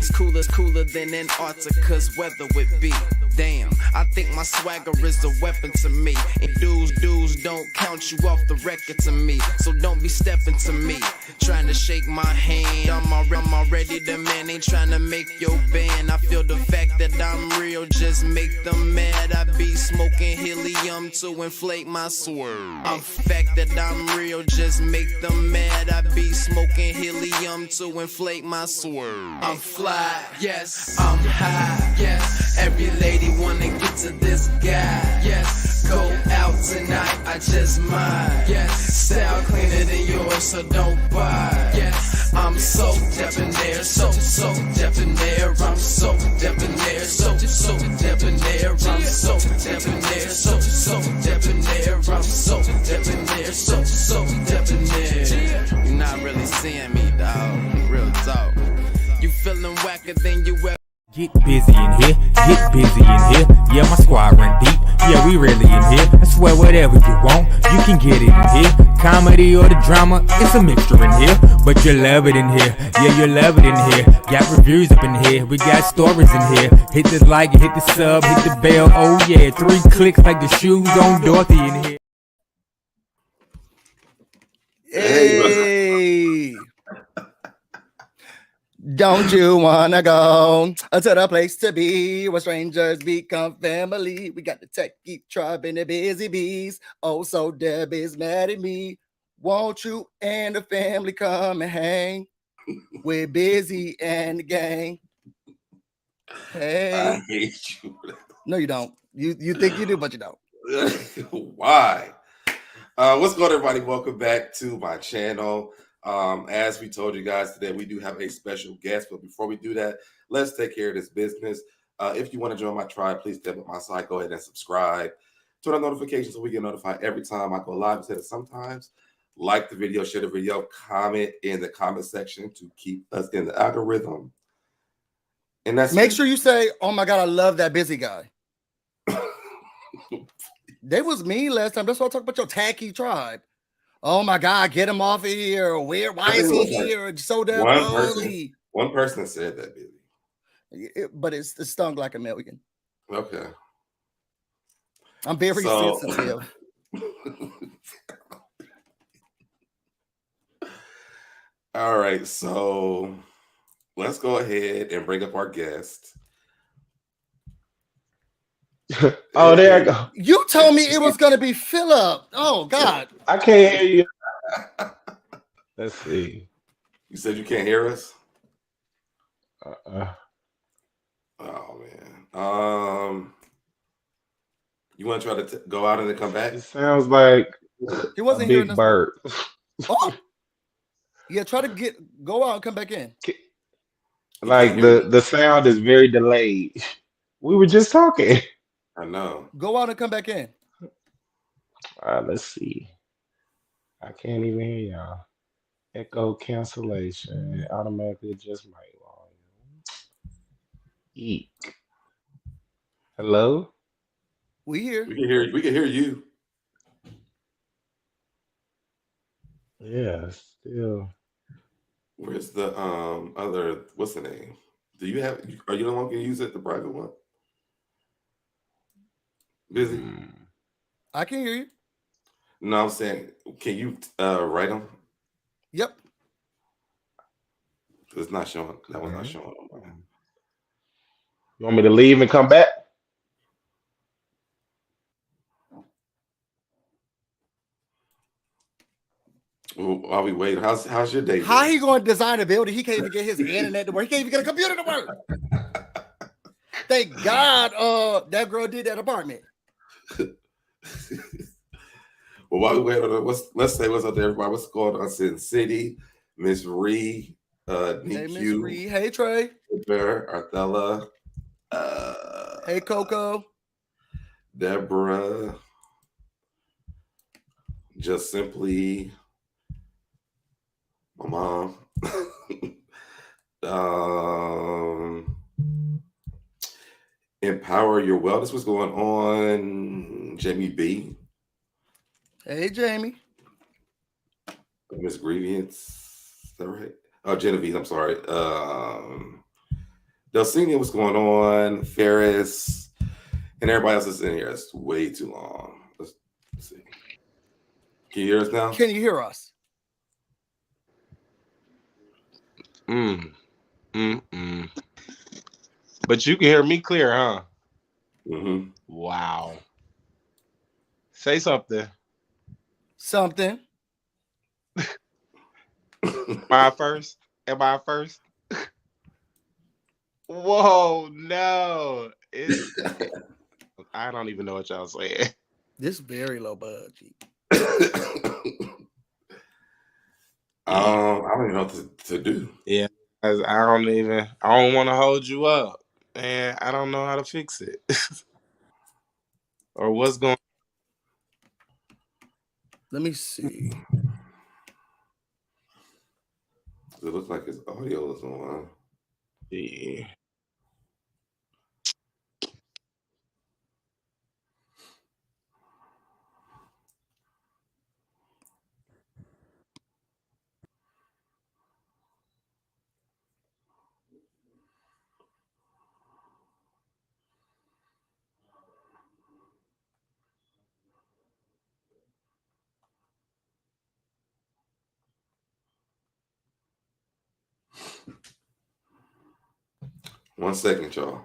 It's cooler than Antarctica's weather would be. Damn, I think my swagger is a weapon to me. And dudes don't count you off the record to me. So don't be stepping to me, trying to shake my hand. I'm already the man, ain't trying to make your band. I feel the fact that I'm real just make them mad. I be smoking helium to inflate my swerve. I'm fact that I'm real just make them mad. I be smoking helium to inflate my swerve. I'm fly, yes, I'm high, yes. Every lady wanna get to this guy, yes. Go out tonight, I just might, yes. Style cleaner than yours, so don't buy, yes. I'm so debonair, so debonair. I'm so debonair, so debonair. I'm so debonair, so debonair. I'm so debonair, so debonair. You're not really seeing me, dog. Real talk. You feeling whacker than you ever. Get busy in here, get busy in here. Yeah, my squad run deep. Yeah, we really in here. I swear whatever you want, you can get it in here. Comedy or the drama, it's a mixture in here. But you love it in here, yeah, you love it in here. Got reviews up in here, we got stories in here. Hit the like, hit the sub, hit the bell, oh yeah. 3 clicks like the shoes on Dorothy in here. Hey. Don't you wanna go to the place to be where strangers become family? We got the techie tribe and the busy bees. Oh, so Deb is mad at me. Won't you and the family come and hang with Busy and the gang? Hey, I hate you. No, you don't. You think you do, but you don't. Why? What's going on, everybody? Welcome back to my channel. As we told you guys today, we do have a special guest, but before we do that, let's take care of this business. If you want to join my tribe, please step up my side, go ahead and subscribe, turn on notifications so we get notified every time I go live. Instead of sometimes, like the video, share the video, comment in the comment section to keep us in the algorithm. And that's make sure you say, "Oh my God, I love that busy guy." That was me last time. That's why I talk about your tacky tribe. Oh my God, get him off of here. Why is he here so damn early? One person said that, baby. But it stung like a million. Okay. I'm very sensitive. All right, so let's go ahead and bring up our guest. Oh, there I go. You told me it was going to be Philip. Oh, God. I can't hear you. Let's see. You said you can't hear us? Oh, man. You want to try to go out and then come back? It sounds like he wasn't a big bird. Oh. Yeah, try to go out and come back in. Like the sound is very delayed. We were just talking. I know. Go out and come back in. Let's see. I can't even hear y'all. Echo cancellation. Automatically adjust my volume. Eek. Hello? We here. We can hear you. Yeah, still. Where's the other, what's the name? Are you the one who can use it, the private one? Busy? I can hear you. No, I'm saying, can you write them? Yep. It's not showing. That one's not showing. You want me to leave and come back? While we wait, how's your day? How he going to design a building? He can't even get his internet to work. He can't even get a computer to work. Thank God that girl did that apartment. Well, while we wait on let's say what's up there, everybody. What's going on in City? Miss Ree, hey, Miss Ree. Hey, Trey. Arthella. Hey, Coco. Deborah. Just simply my mom. Empower Your Wellness. What's going on? Jamie B. Hey, Jamie. Miss Grievance. Is that right? Oh, Genevieve. I'm sorry. Delcenia, what's going on? Ferris, and everybody else is in here. It's way too long. Let's see. Can you hear us now? Can you hear us? But you can hear me clear, huh? Mm-hmm. Wow. Say something. Something. Am I first? Whoa, no. I don't even know what y'all saying. This very low budget. I don't even know what to do. Yeah, I don't want to hold you up, and I don't know how to fix it or what's going. Let me see. It looks like his audio is on. Yeah. One second, y'all.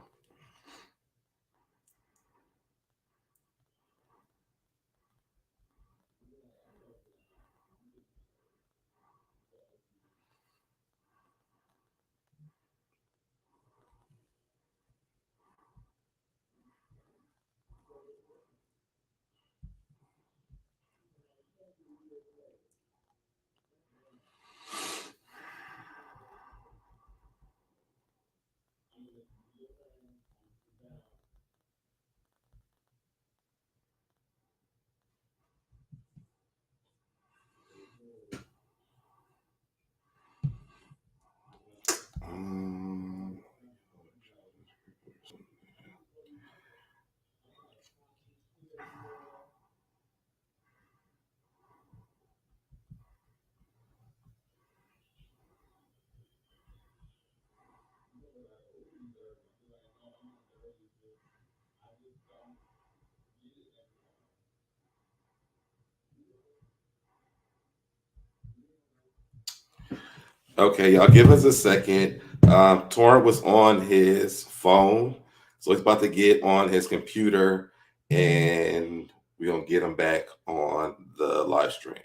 Okay, y'all give us a second. Torin was on his phone, so he's about to get on his computer, and we're gonna get him back on the live stream.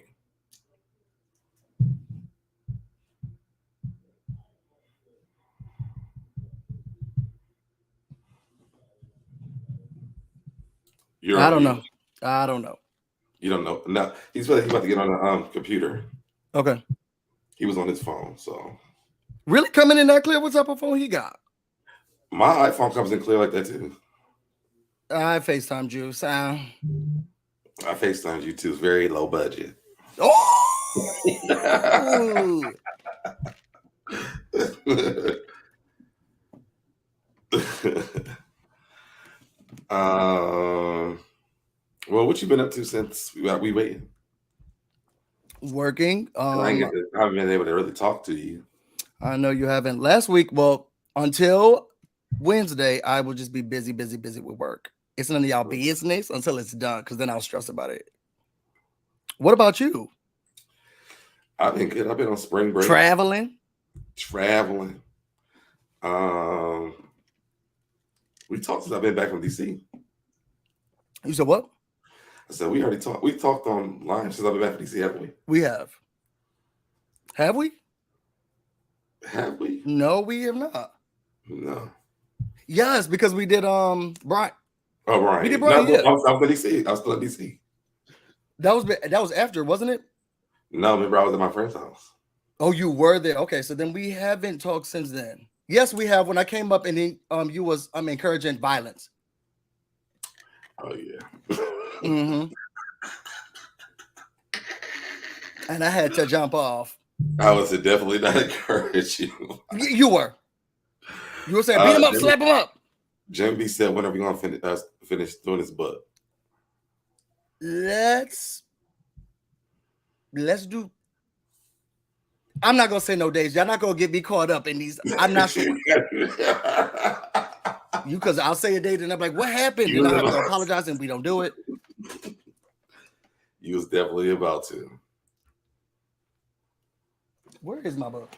You're I on don't mute. know. I don't know. You don't know. No, he's about to get on the computer. Okay. He was on his phone, so Really coming in that clear? What type of phone he got? my iPhone comes in clear like that too. I FaceTime Juice. I FaceTime you too. It's very low budget. Oh! Well, what you been up to since we waiting? Working. I haven't been able to really talk to you. I know you haven't. Last week, well, until Wednesday, I will just be busy with work. It's none of y'all business until it's done, because then I'll stress about it. What about you? I've been good. I've been on spring break. Traveling. We talked since I've been back from DC. You said what? I said we already talked. We talked online since I've been back from DC, haven't we? We have. Have we? Have we? No, we have not. No. Yes, because we did Brian. Oh, Brian. We did Brian. Yeah. I was in DC. I was still in DC. That was after, wasn't it? No, remember I was at my friend's house. Oh, you were there. Okay, so then we haven't talked since then. Yes, we have. When I came up and then you was encouraging violence. Oh yeah. Mm-hmm. And I had to jump off. I was definitely not encouraging you. You were. You were saying beat him up, slap him up. Jim B said, "When are we gonna finish doing this book?" Let's do. I'm not gonna say no days. Y'all not gonna get me caught up in these. I'm not sure. Because I'll say a date and I'm like, what happened? And I have to apologize and we don't do it. You was definitely about to. Where is my book?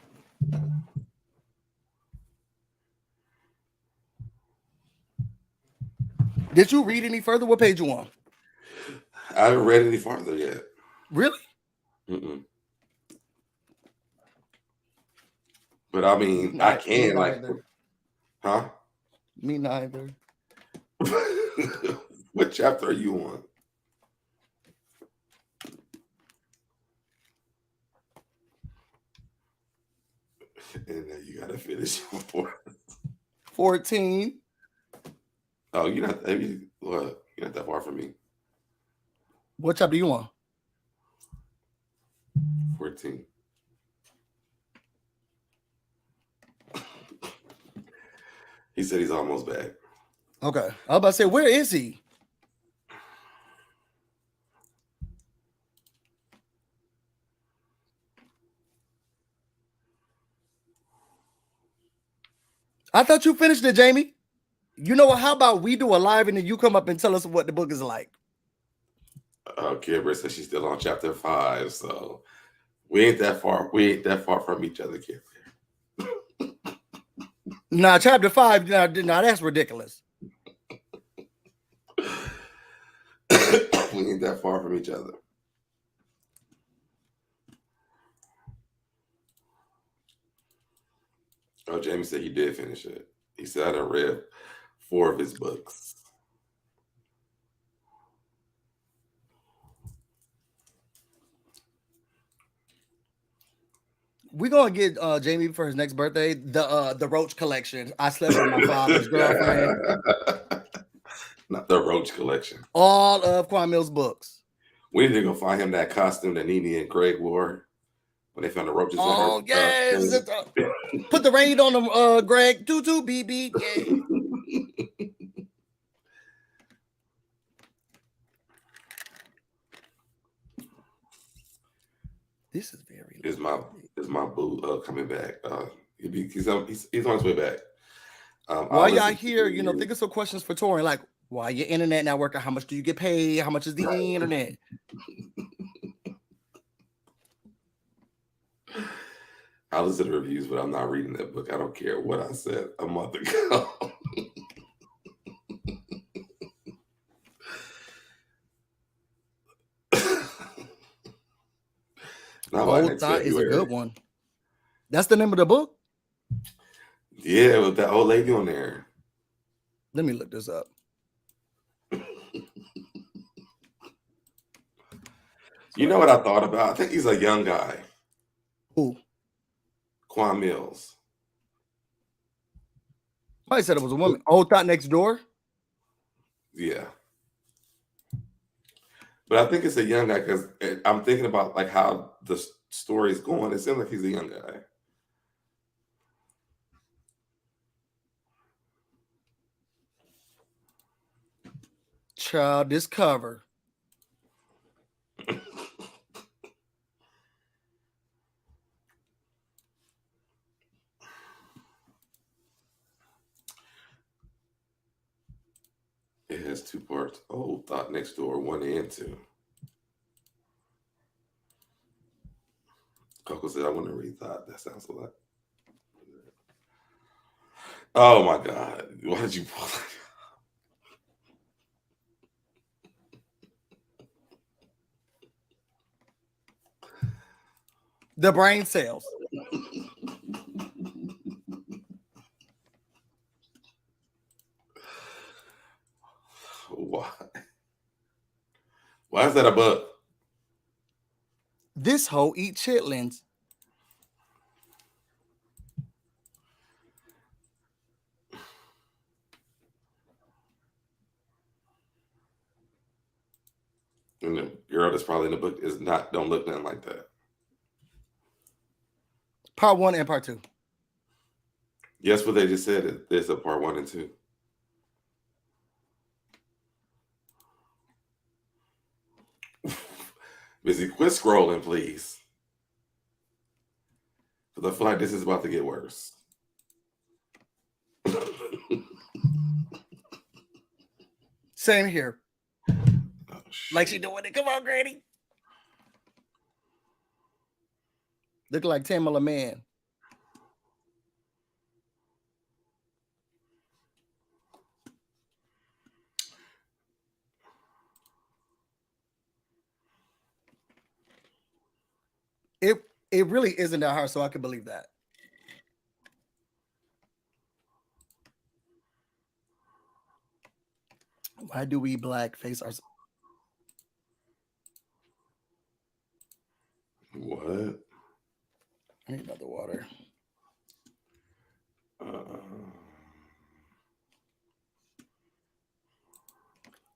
Did you read any further? What page you on? I haven't read any farther yet. Really? Mm-mm. But I mean, I can like, huh? Me neither. What chapter are you on? And then you gotta finish 14. Oh, you're not. You're not that far from me. What chapter you on? 14. He said he's almost back. Okay. I was about to say, where is he? I thought you finished it, Jamie. You know what? How about we do a live and then you come up and tell us what the book is like? Kimber says she's still on chapter 5, so we ain't that far. We ain't that far from each other, Kimber. Nah, chapter 5. Now that's ridiculous. We ain't that far from each other. Oh, Jamie said he did finish it. He said I done read 4 of his books. We're gonna get Jamie for his next birthday the Roach collection. I slept with my father's girlfriend. Not the Roach collection. All of Quan Mill's books. We need to go find him that costume that Nene and Craig wore when they found the roaches. Oh yes, put the rain on them, Greg. Tutu BB. Yeah. This is very. Is my boo coming back? He's on his way back. While y'all here, think of some questions for Torin, like why your internet not working? How much do you get paid? How much is the internet? I listen to reviews, but I'm not reading that book. I don't care what I said a month ago. Old Thought is a good one. That's the name of the book? Yeah, with that old lady on there. Let me look this up. You know what I thought about? I think he's a young guy. Who? Quan Mills. I said it was a woman. Old Thought Next Door? Yeah. But I think it's a young guy because I'm thinking about like how the story's going. It seems like he's a young guy. Child, this cover. It has 2 parts. Old Thought Next Door, 1 and 2. Coco said, I want to read Thought. That sounds a lot. Oh my God. Why did you pull that? The brain cells. Why? Why is that a book? This hoe eat chitlins. And the girl that's probably in the book don't look nothing like that. Part 1 and part 2. Yes, what they just said. There's a part 1 and 2. Busy, quit scrolling, please. Because I feel like this is about to get worse. Same here. Oh, like she doing it. Come on, Granny. Look like Tamala Man. It really isn't that hard, so I can believe that. Why do we blackface ourselves? What? I need another water.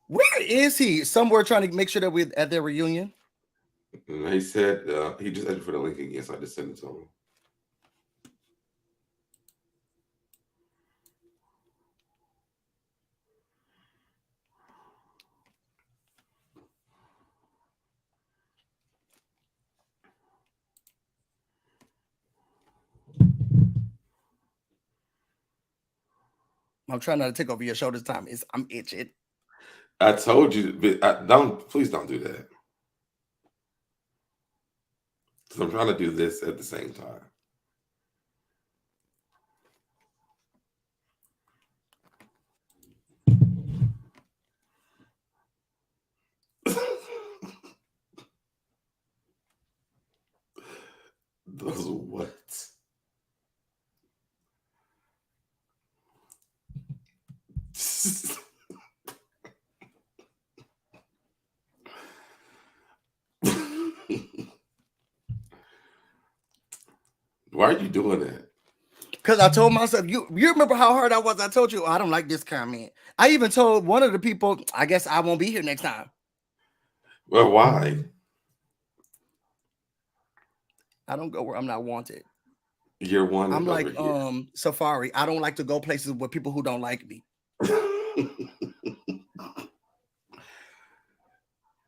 Where is he? Somewhere trying to make sure that we're at their reunion. He said he just asked for the link again, so I just sent it to him. I'm trying not to take over your show this time. I'm itching. I told you, but please don't do that. Because I'm trying to do this at the same time. Those what? Why are you doing that? Because I told myself, you remember how hard I was? I told you, I don't like this comment. I even told one of the people, I guess I won't be here next time. Well, why? I don't go where I'm not wanted. You're wanted. I'm like Safari. I don't like to go places with people who don't like me.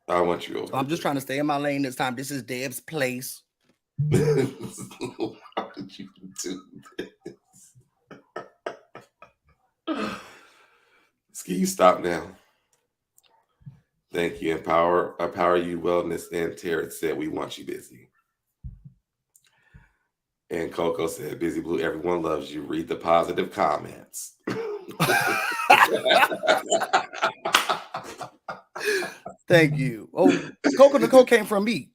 I want you over. I'm just trying to stay in my lane this time. This is Deb's place. Why did you do this? Can you stop now? Thank you. Empower You Wellness and Terrence said we want you busy. And Coco said, BusyBlu, everyone loves you. Read the positive comments. Thank you. Oh, Coco Nicole came from me.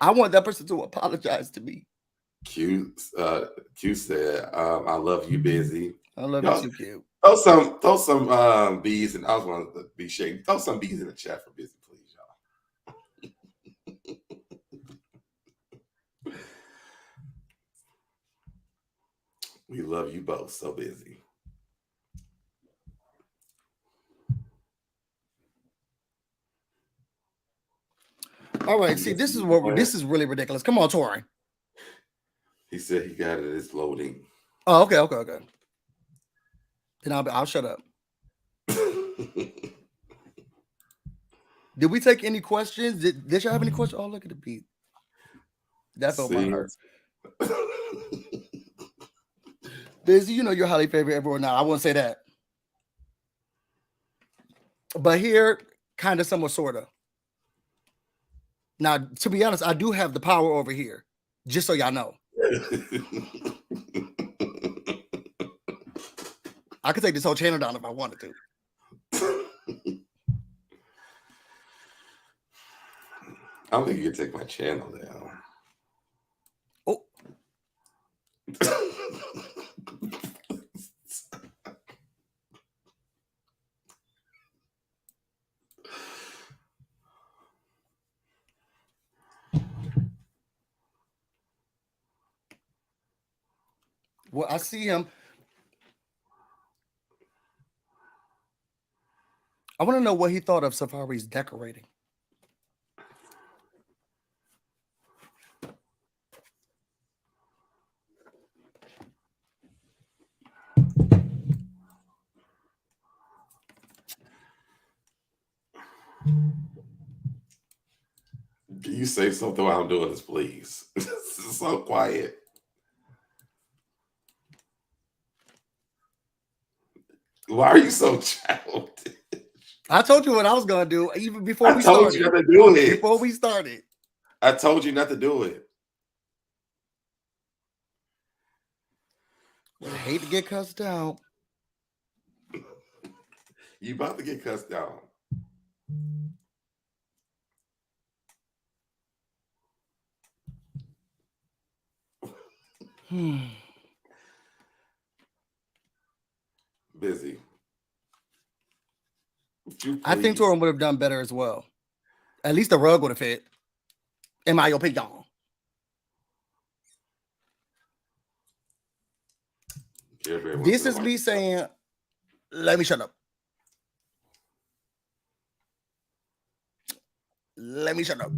I want that person to apologize to me. Q said, I love you, Busy. I love you too, Q. Throw some bees, and I was going to be shaking. Throw some bees in the chat for Busy, please, y'all. We love you both. So busy. All right, see, this is really ridiculous. Come on, Torin. He said he got it. It's loading. Oh, okay. Then I'll shut up. Did we take any questions? Did y'all have any questions? Oh, look at the beat. That felt my heart. Busy, you know you're highly favored everyone now. I won't say that. But here, kind of, somewhat, sort of. Now, to be honest, I do have the power over here, just so y'all know. I could take this whole channel down if I wanted to. I don't think you can take my channel down. Oh. Well, I see him. I want to know what he thought of Safari's decorating. Can you say something while I'm doing this, please? so quiet. Why are you so childish? I told you what I was gonna do even before we told started. you not to do it. Before we started. I told you not to do it. I hate to get cussed out. You about to get cussed out. Busy. I think Torin would have done better as well. At least the rug would have fit. In my opinion. This is me saying, let me shut up. Let me shut up.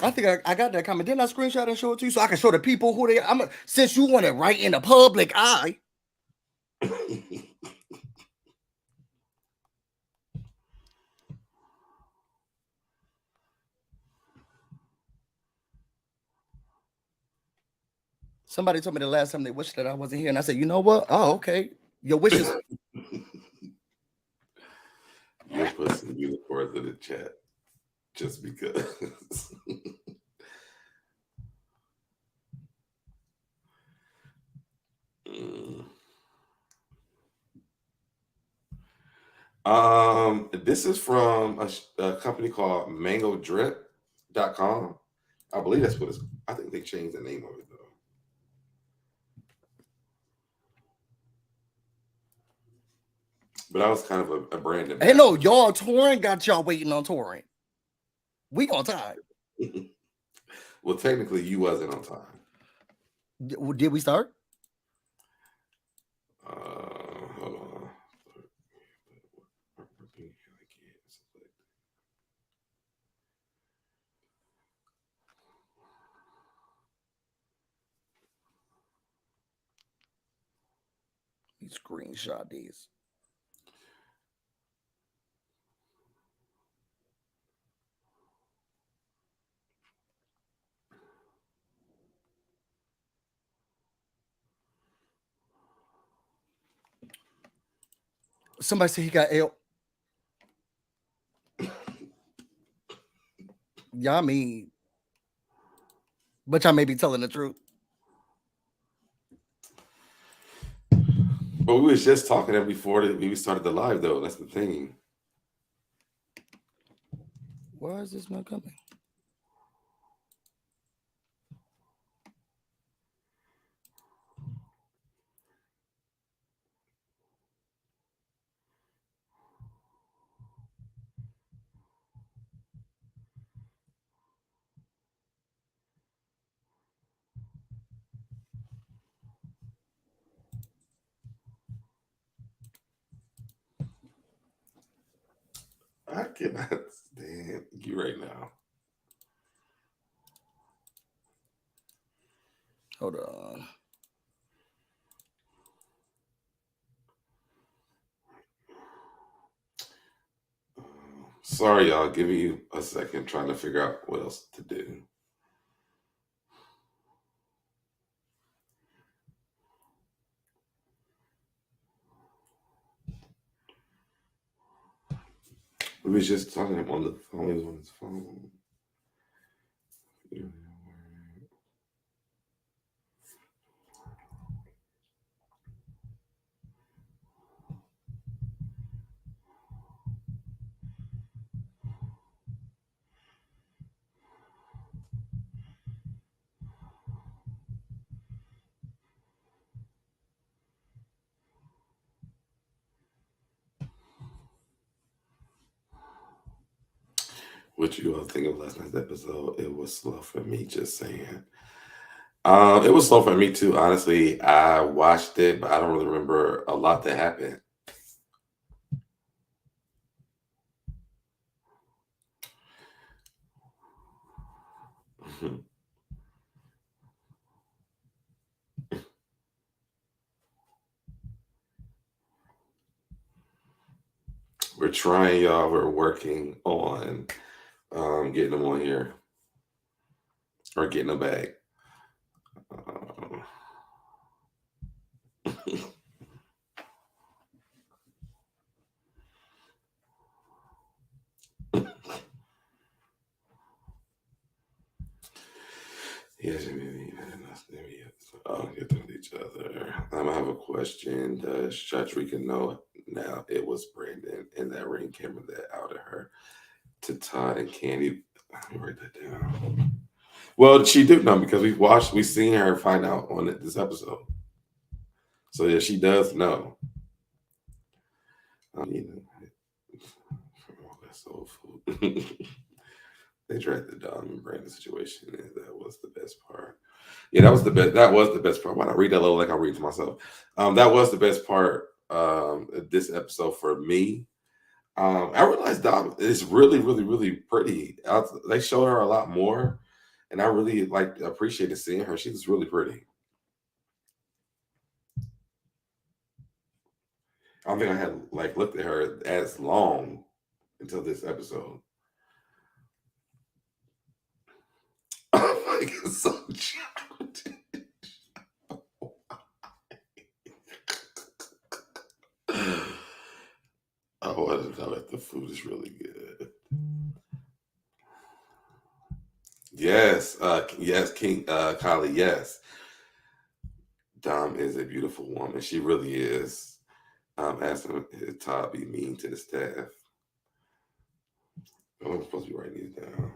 I think I got that comment. Didn't I screenshot and show it to you so I can show the people who they are? Since you want it right in the public eye. Somebody told me the last time they wished that I wasn't here, and I said, you know what? Oh, okay. Your wishes. You'll put some unicorns in the chat just because. This is from a company called mangodrip.com. I believe that's what it's. I think they changed the name of it though. But I was kind of a brand. Hey, no, y'all, Torin got y'all waiting on Torin. We on time. Well, technically, you wasn't on time. Did we start? Hold on. Screenshot these. Somebody said he got L. Y'all mean, but y'all may be telling the truth. But we was just talking that before we started the live, though. That's the thing. Why is this not coming? I cannot stand you right now. Hold on. Sorry, y'all. Give you a second trying to figure out what else to do. We was just talking on the phone. He was on his phone. What you all think of last night's episode? It was slow for me, just saying. It was slow for me too. Honestly, I watched it, but I don't really remember a lot that happened. We're We're trying, y'all. We're working on getting them on here or getting them back. Um, yes, get to each other. I have a question. Does Shatrika know now it was Brandon in that ring camera that outed her to Todd and Kandi? Let me write that down. Well, she did know because we've seen her find out on this episode. So yeah, she does know. That's soul food. They dragged the Dom and Brandon situation, and that was the best part. Yeah, that was the best. That was the best part. Why not read that little like I read to myself? That was the best part. Of this episode for me. I realized Dom is really, really, really pretty. They showed her a lot more, and I really appreciated seeing her. She was really pretty. I don't think I had looked at her as long until this episode. It's so childish. I want to know if the food is really good. Yes, yes, King Kylie, yes. Dom is a beautiful woman. She really is. Asking his Todd be mean to the staff. Oh, I'm supposed to be writing these down.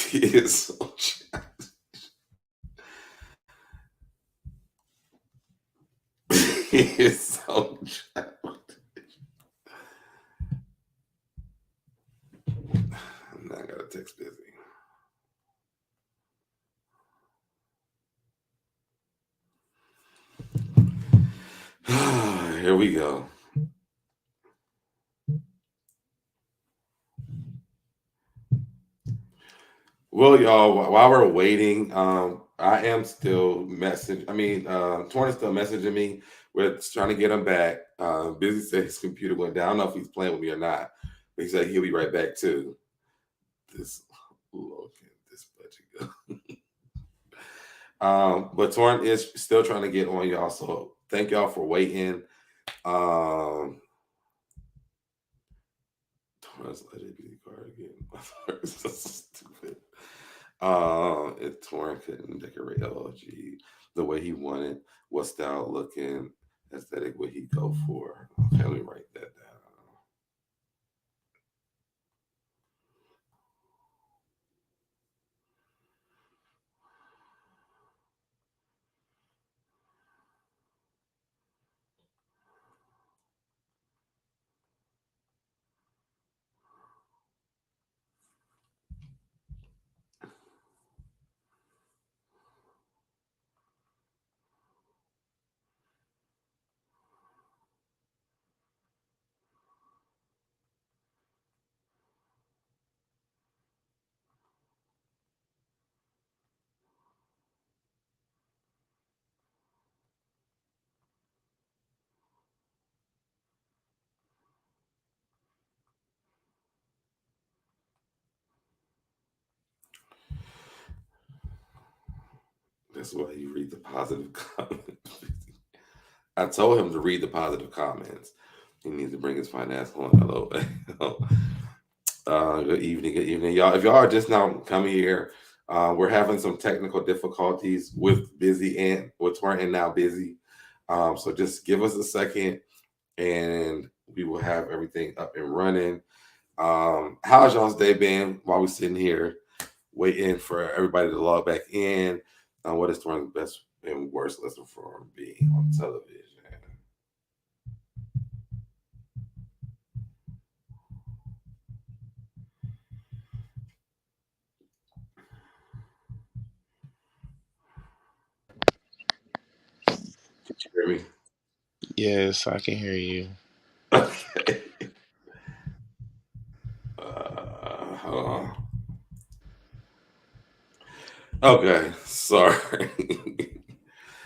He is so childish. He is so childish. Now I gotta text Busy. Here we go. Well, y'all, while we're waiting, I am still Torin still messaging me. We're trying to get him back. Busy said his computer went down. I don't know if he's playing with me or not, but he said he'll be right back too. This look at this budget go. But Torin is still trying to get on, y'all. So thank y'all for waiting. Torin's LGBT card again. So stupid. If Torin couldn't decorate LOG the way he wanted, what style, looking, aesthetic would he go for? Okay, let me write that down. That's why you read the positive comments. I told him to read the positive comments. He needs to bring his finance on. Hello. Good evening, y'all. If y'all are just now coming here, we're having some technical difficulties with Busy and with Torin and now Busy. So just give us a second, and we will have everything up and running. How's y'all's day been while we're sitting here waiting for everybody to log back in? What is Torin's best and worst lesson from being on television? Did you hear me? Yes, I can hear you. Okay. Hold on. Okay, sorry.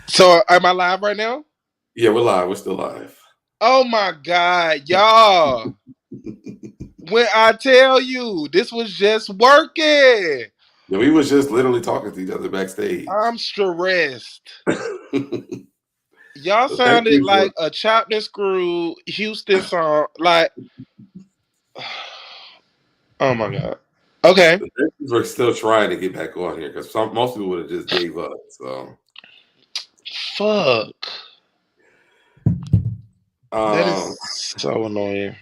So am I live right now? Yeah, we're live. We're still live. Oh my God, y'all. When I tell you this was just working, Yeah, we was just literally talking to each other backstage. I'm stressed. Y'all So thank sounded you for. like a chopped and screwed Houston song. Like, oh my God. Okay. Thank you for still trying to get back on here because most people would have just gave up. So, Fuck. That is um, so annoying.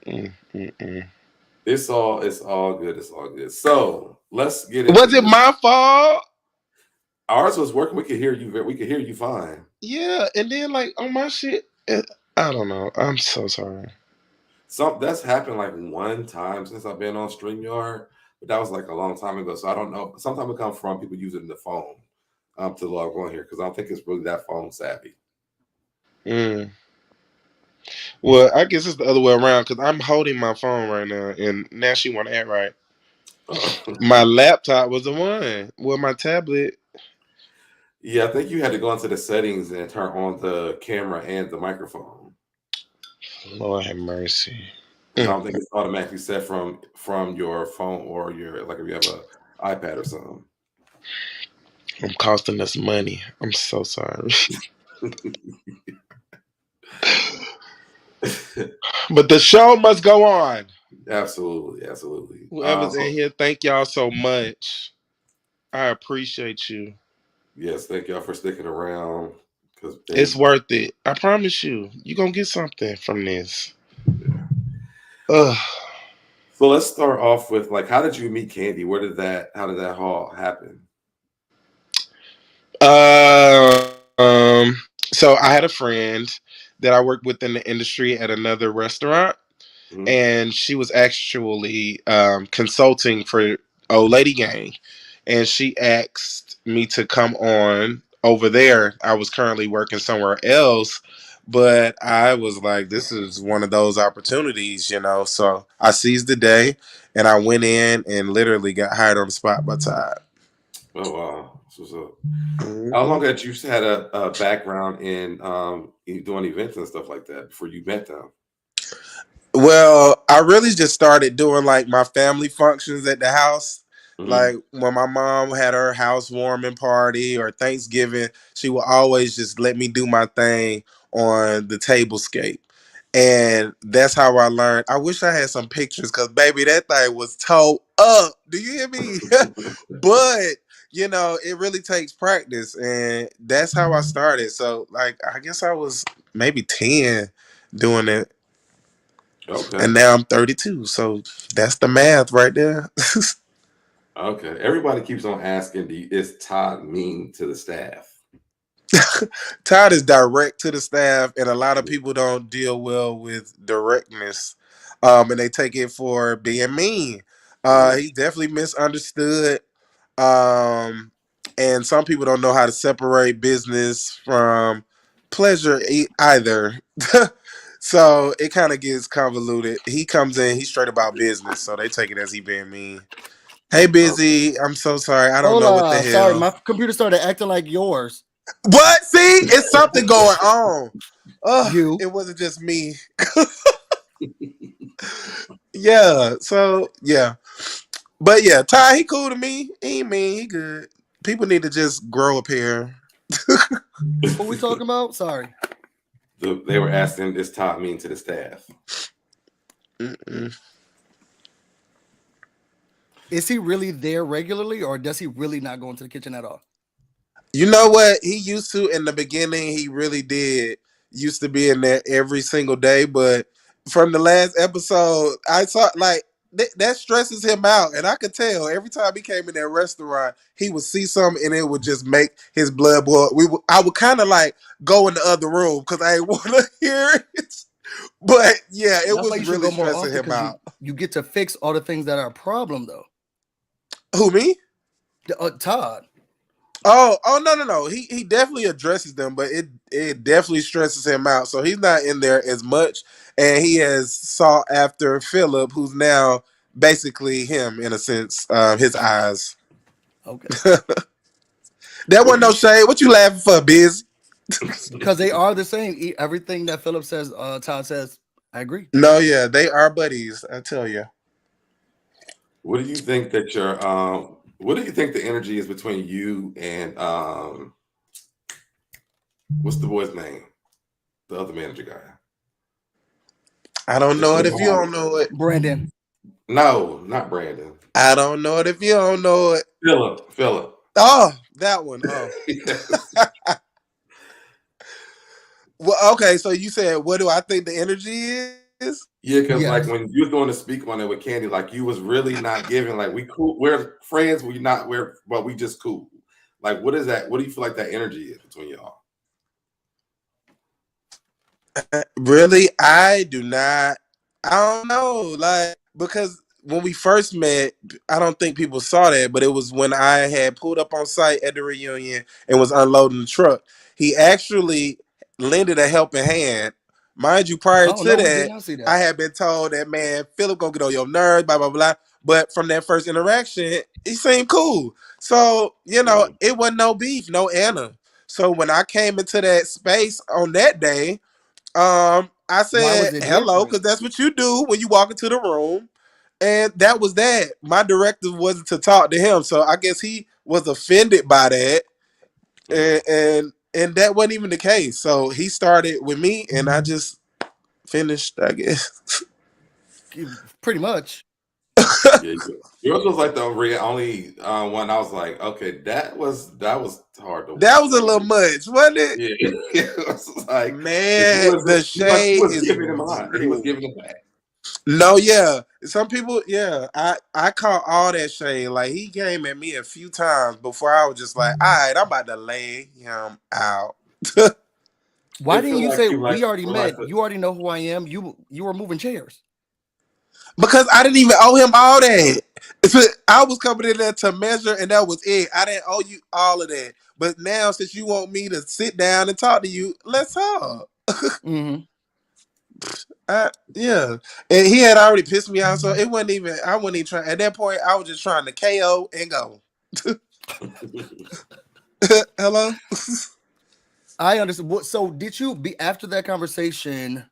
Mm. it's all good. It's all good. So let's get into Was it this. my fault? Ours was working. We could hear you. We could hear you fine. Yeah, and then like on my shit, I don't know. I'm so sorry. That's happened like one time since I've been on StreamYard, but that was like a long time ago. So I don't know. Sometimes it comes from people using the phone to log on here because I don't think it's really that phone savvy. Mm. Well, I guess it's the other way around because I'm holding my phone right now, and now she want to act right. My laptop was the one. Well, my tablet. Yeah, I think you had to go into the settings and turn on the camera and the microphone. Lord have mercy. Because I don't think it's automatically set from your phone or your like if you have a iPad or something. I'm costing us money. I'm so sorry. But the show must go on. Absolutely. Whoever's in here, thank y'all so much. I appreciate you. Yes, thank y'all for sticking around. Because It's worth it. I promise you. You're going to get something from this. Ugh. So let's start off with like, how did you meet Kandi? How did that all happen? So I had a friend that I worked with in the industry at another restaurant, and she was actually consulting for Old Lady Gang, and she asked me to come on over there. I was currently working somewhere else, but I was like, this is one of those opportunities, you know. So I seized the day, and I went in and literally got hired on the spot by Todd. Oh wow! So how long had you had a background in doing events and stuff like that before you met them? Well, I really just started doing like my family functions at the house. Like when my mom had her housewarming party or Thanksgiving, she would always just let me do my thing on the tablescape. And that's how I learned. I wish I had some pictures because, baby, that thing was towed up. Do you hear me? But, you know, it really takes practice. And that's how I started. So, like, I guess I was maybe 10 doing it. Okay. And now I'm 32. So that's the math right there. Okay. Everybody keeps on asking, is Todd mean to the staff? Todd is direct to the staff, and a lot of people don't deal well with directness, and they take it for being mean. He's definitely misunderstood, and some people don't know how to separate business from pleasure either. So it kind of gets convoluted. He comes in, he's straight about business, so they take it as he being mean. Hey, Busy, I'm so sorry. I don't know what the Hola, sorry, hell. my computer started acting like yours. What? See, it's something going on. You. It wasn't just me. Yeah. So yeah, but yeah, Ty, he cool to me. He ain't mean. He good. People need to just grow up here. What we talking about? Sorry. They were asking, is Todd mean to the staff? Is he really there regularly, or does he really not go into the kitchen at all? You know what? He used to in the beginning. He really did. Used to be in there every single day, but from the last episode, I saw like that stresses him out, and I could tell every time he came in that restaurant, he would see something, and it would just make his blood boil. I would kind of like go in the other room because I didn't want to hear it. But yeah, it That's why was you should really go more stressing often, him out. you get to fix all the things that are a problem, though. Who, me? Todd. Oh no. He definitely addresses them, but it definitely stresses him out. So he's not in there as much. and he has sought after Philip, who's now basically him in a sense, his eyes. Okay. That wasn't no shade. What you laughing for, Biz? Because they are the same. Everything that Philip says, Todd says, I agree. No, yeah, they are buddies. I tell you. What do you think that what do you think the energy is between you and what's the boy's name? The other manager guy. I don't know it if you don't know it. Brandon. No, not Brandon. I don't know it if you don't know it. Philip. Oh, that one. Oh. Yes. Well, okay, so you said, what do I think the energy is? Yeah, because Yes. like when you was going to speak on it with Kandi, like you was really not giving, like we cool, we're friends, but we just cool. Like, what is that? What do you feel like that energy is between y'all? Really, I do not. I don't know, like, because when we first met, I don't think people saw that, but it was when I had pulled up on site at the reunion and was unloading the truck. He actually lended a helping hand. Mind you, prior Oh to no, we did that, not see that. I had been told that, man, Philip gonna get on your nerves, blah blah blah. But from that first interaction, he seemed cool. So it wasn't no beef, no Anna. So when I came into that space on that day, I Why was said it hello different? because that's what you do when you walk into the room, and that was that. My directive wasn't to talk to him, so I guess he was offended by that, and that wasn't even the case. So he started with me, and I just finished, I guess. Pretty much. Yeah, yours was like the only one. I was like, okay, that was hard to That watch. was a little much, wasn't it? Yeah, it was like Man, the he shade was is giving him a lot. He was real. giving him back. No, yeah. Some people, yeah. I caught all that shade. Like he came at me a few times before I was just like, all right, I'm about to lay him out. Why It didn't feel you like say you we already met? the- You already know who I am. You were moving chairs. Because I didn't even owe him all that. I was coming in there to measure, and that was it. I didn't owe you all of that. But now, since you want me to sit down and talk to you, let's talk. Mm-hmm. Yeah, and he had already pissed me out, so it wasn't even. I wasn't even trying. At that point, I was just trying to KO and go. Hello. I understand. So did you be after that conversation,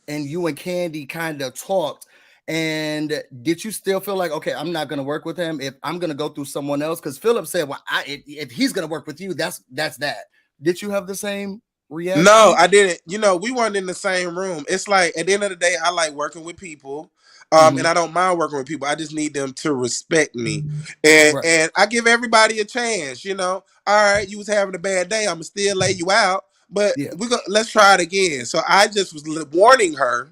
and you and Kandi kind of talked? And did you still feel like, okay, I'm not going to work with him if I'm going to go through someone else? Because Philip said, well, if he's going to work with you, that's that. Did you have the same reaction? No, I didn't. We weren't in the same room. It's like at the end of the day, I like working with people. And I don't mind working with people. I just need them to respect me. And I give everybody a chance, All right, you was having a bad day. I'ma still lay you out. But let's try it again. So I just was warning her.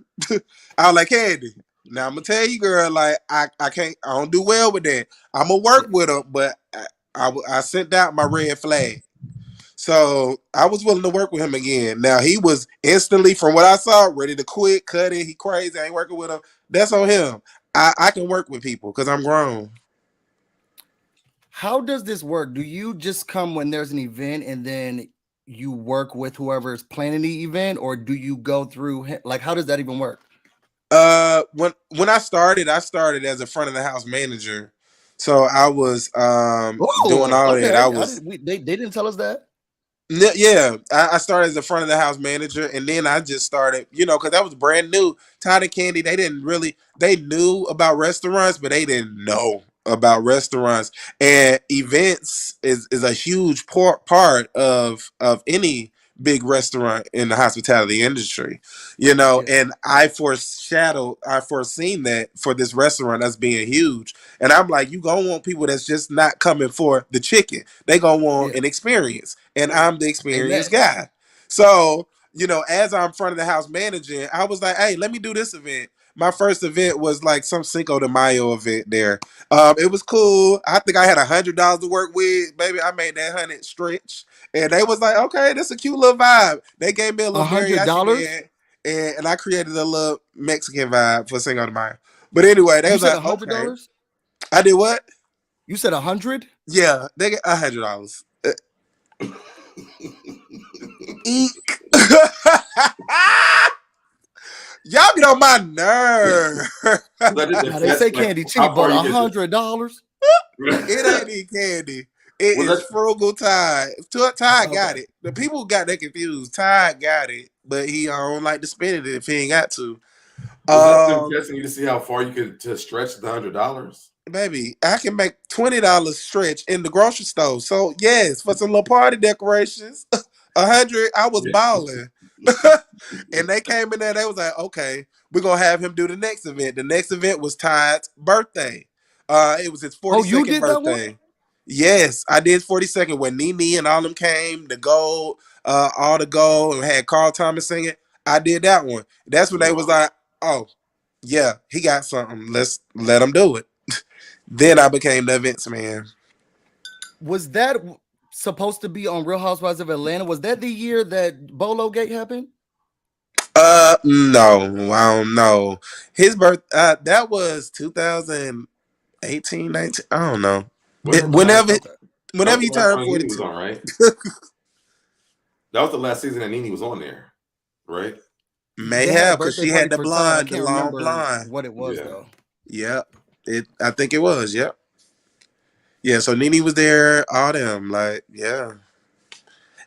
I was like, Kandi, now I'm gonna tell you, girl, like I don't do well with that. I'm gonna work with her, but I sent out my red flag. So I was willing to work with him again. Now he was instantly, from what I saw, ready to quit, cut it. He crazy. I ain't working with him. That's on him. I can work with people because I'm grown. How does this work? Do you just come when there's an event and then you work with whoever is planning the event, or do you go through, like, how does that even work? When I started as a front of the house manager. So I was doing all that. I was they didn't tell us that. Yeah, I started as a front of the house manager, and then I just started, because that was brand new. Todd and Kandi, they knew about restaurants, but they didn't know about restaurants. And events is a huge part of any big restaurant in the hospitality industry, and I foreseen that for this restaurant that's being huge. And I'm like, you gonna want people that's just not coming for the chicken. They gonna want an experience. And I'm the experienced guy. So, as I'm front of the house managing, I was like, hey, let me do this event. My first event was like some Cinco de Mayo event there. It was cool. I think I had $100 to work with. Baby, I made that 100 stretch. And they was like, okay, that's a cute little vibe. They gave me a little mariachi band, and I created a little Mexican vibe for Cinco de Mayo. But anyway, they was like, $100? Okay. I did what? You said 100? Yeah, they get $100. Eek. Y'all get on my nerve. Now they say candy cheap, but $100. It ain't even candy. It is frugal Todd. Todd got it. The people got that confused. Todd got it, but he don't like to spend it if he ain't got to. Was that them testing you to see how far you could to stretch the $100? Baby, I can make $20 stretch in the grocery store. So yes, for some little party decorations, 100. I was balling, and they came in there. They was like, "Okay, we're gonna have him do the next event." The next event was Todd's birthday. It was his 42nd birthday. Yes, I did 42nd when Nene and all them came. The gold, all the gold, and had Carl Thomas singing. I did that one. That's when they was like, "Oh, yeah, he got something. Let's let him do it." Then I became the events man. Was that supposed to be on Real Housewives of Atlanta? Was that the year that Bolo Gate happened? No, I don't know. His birth, that was 2018, 19. I don't know. Whenever he turned 42. Was on, right? That was the last season that Nene was on there, right? May have, because she had the blonde, the long blonde. What it was though. Yep. I think it was, yep. Yeah, so Nene was there, all them, like, yeah.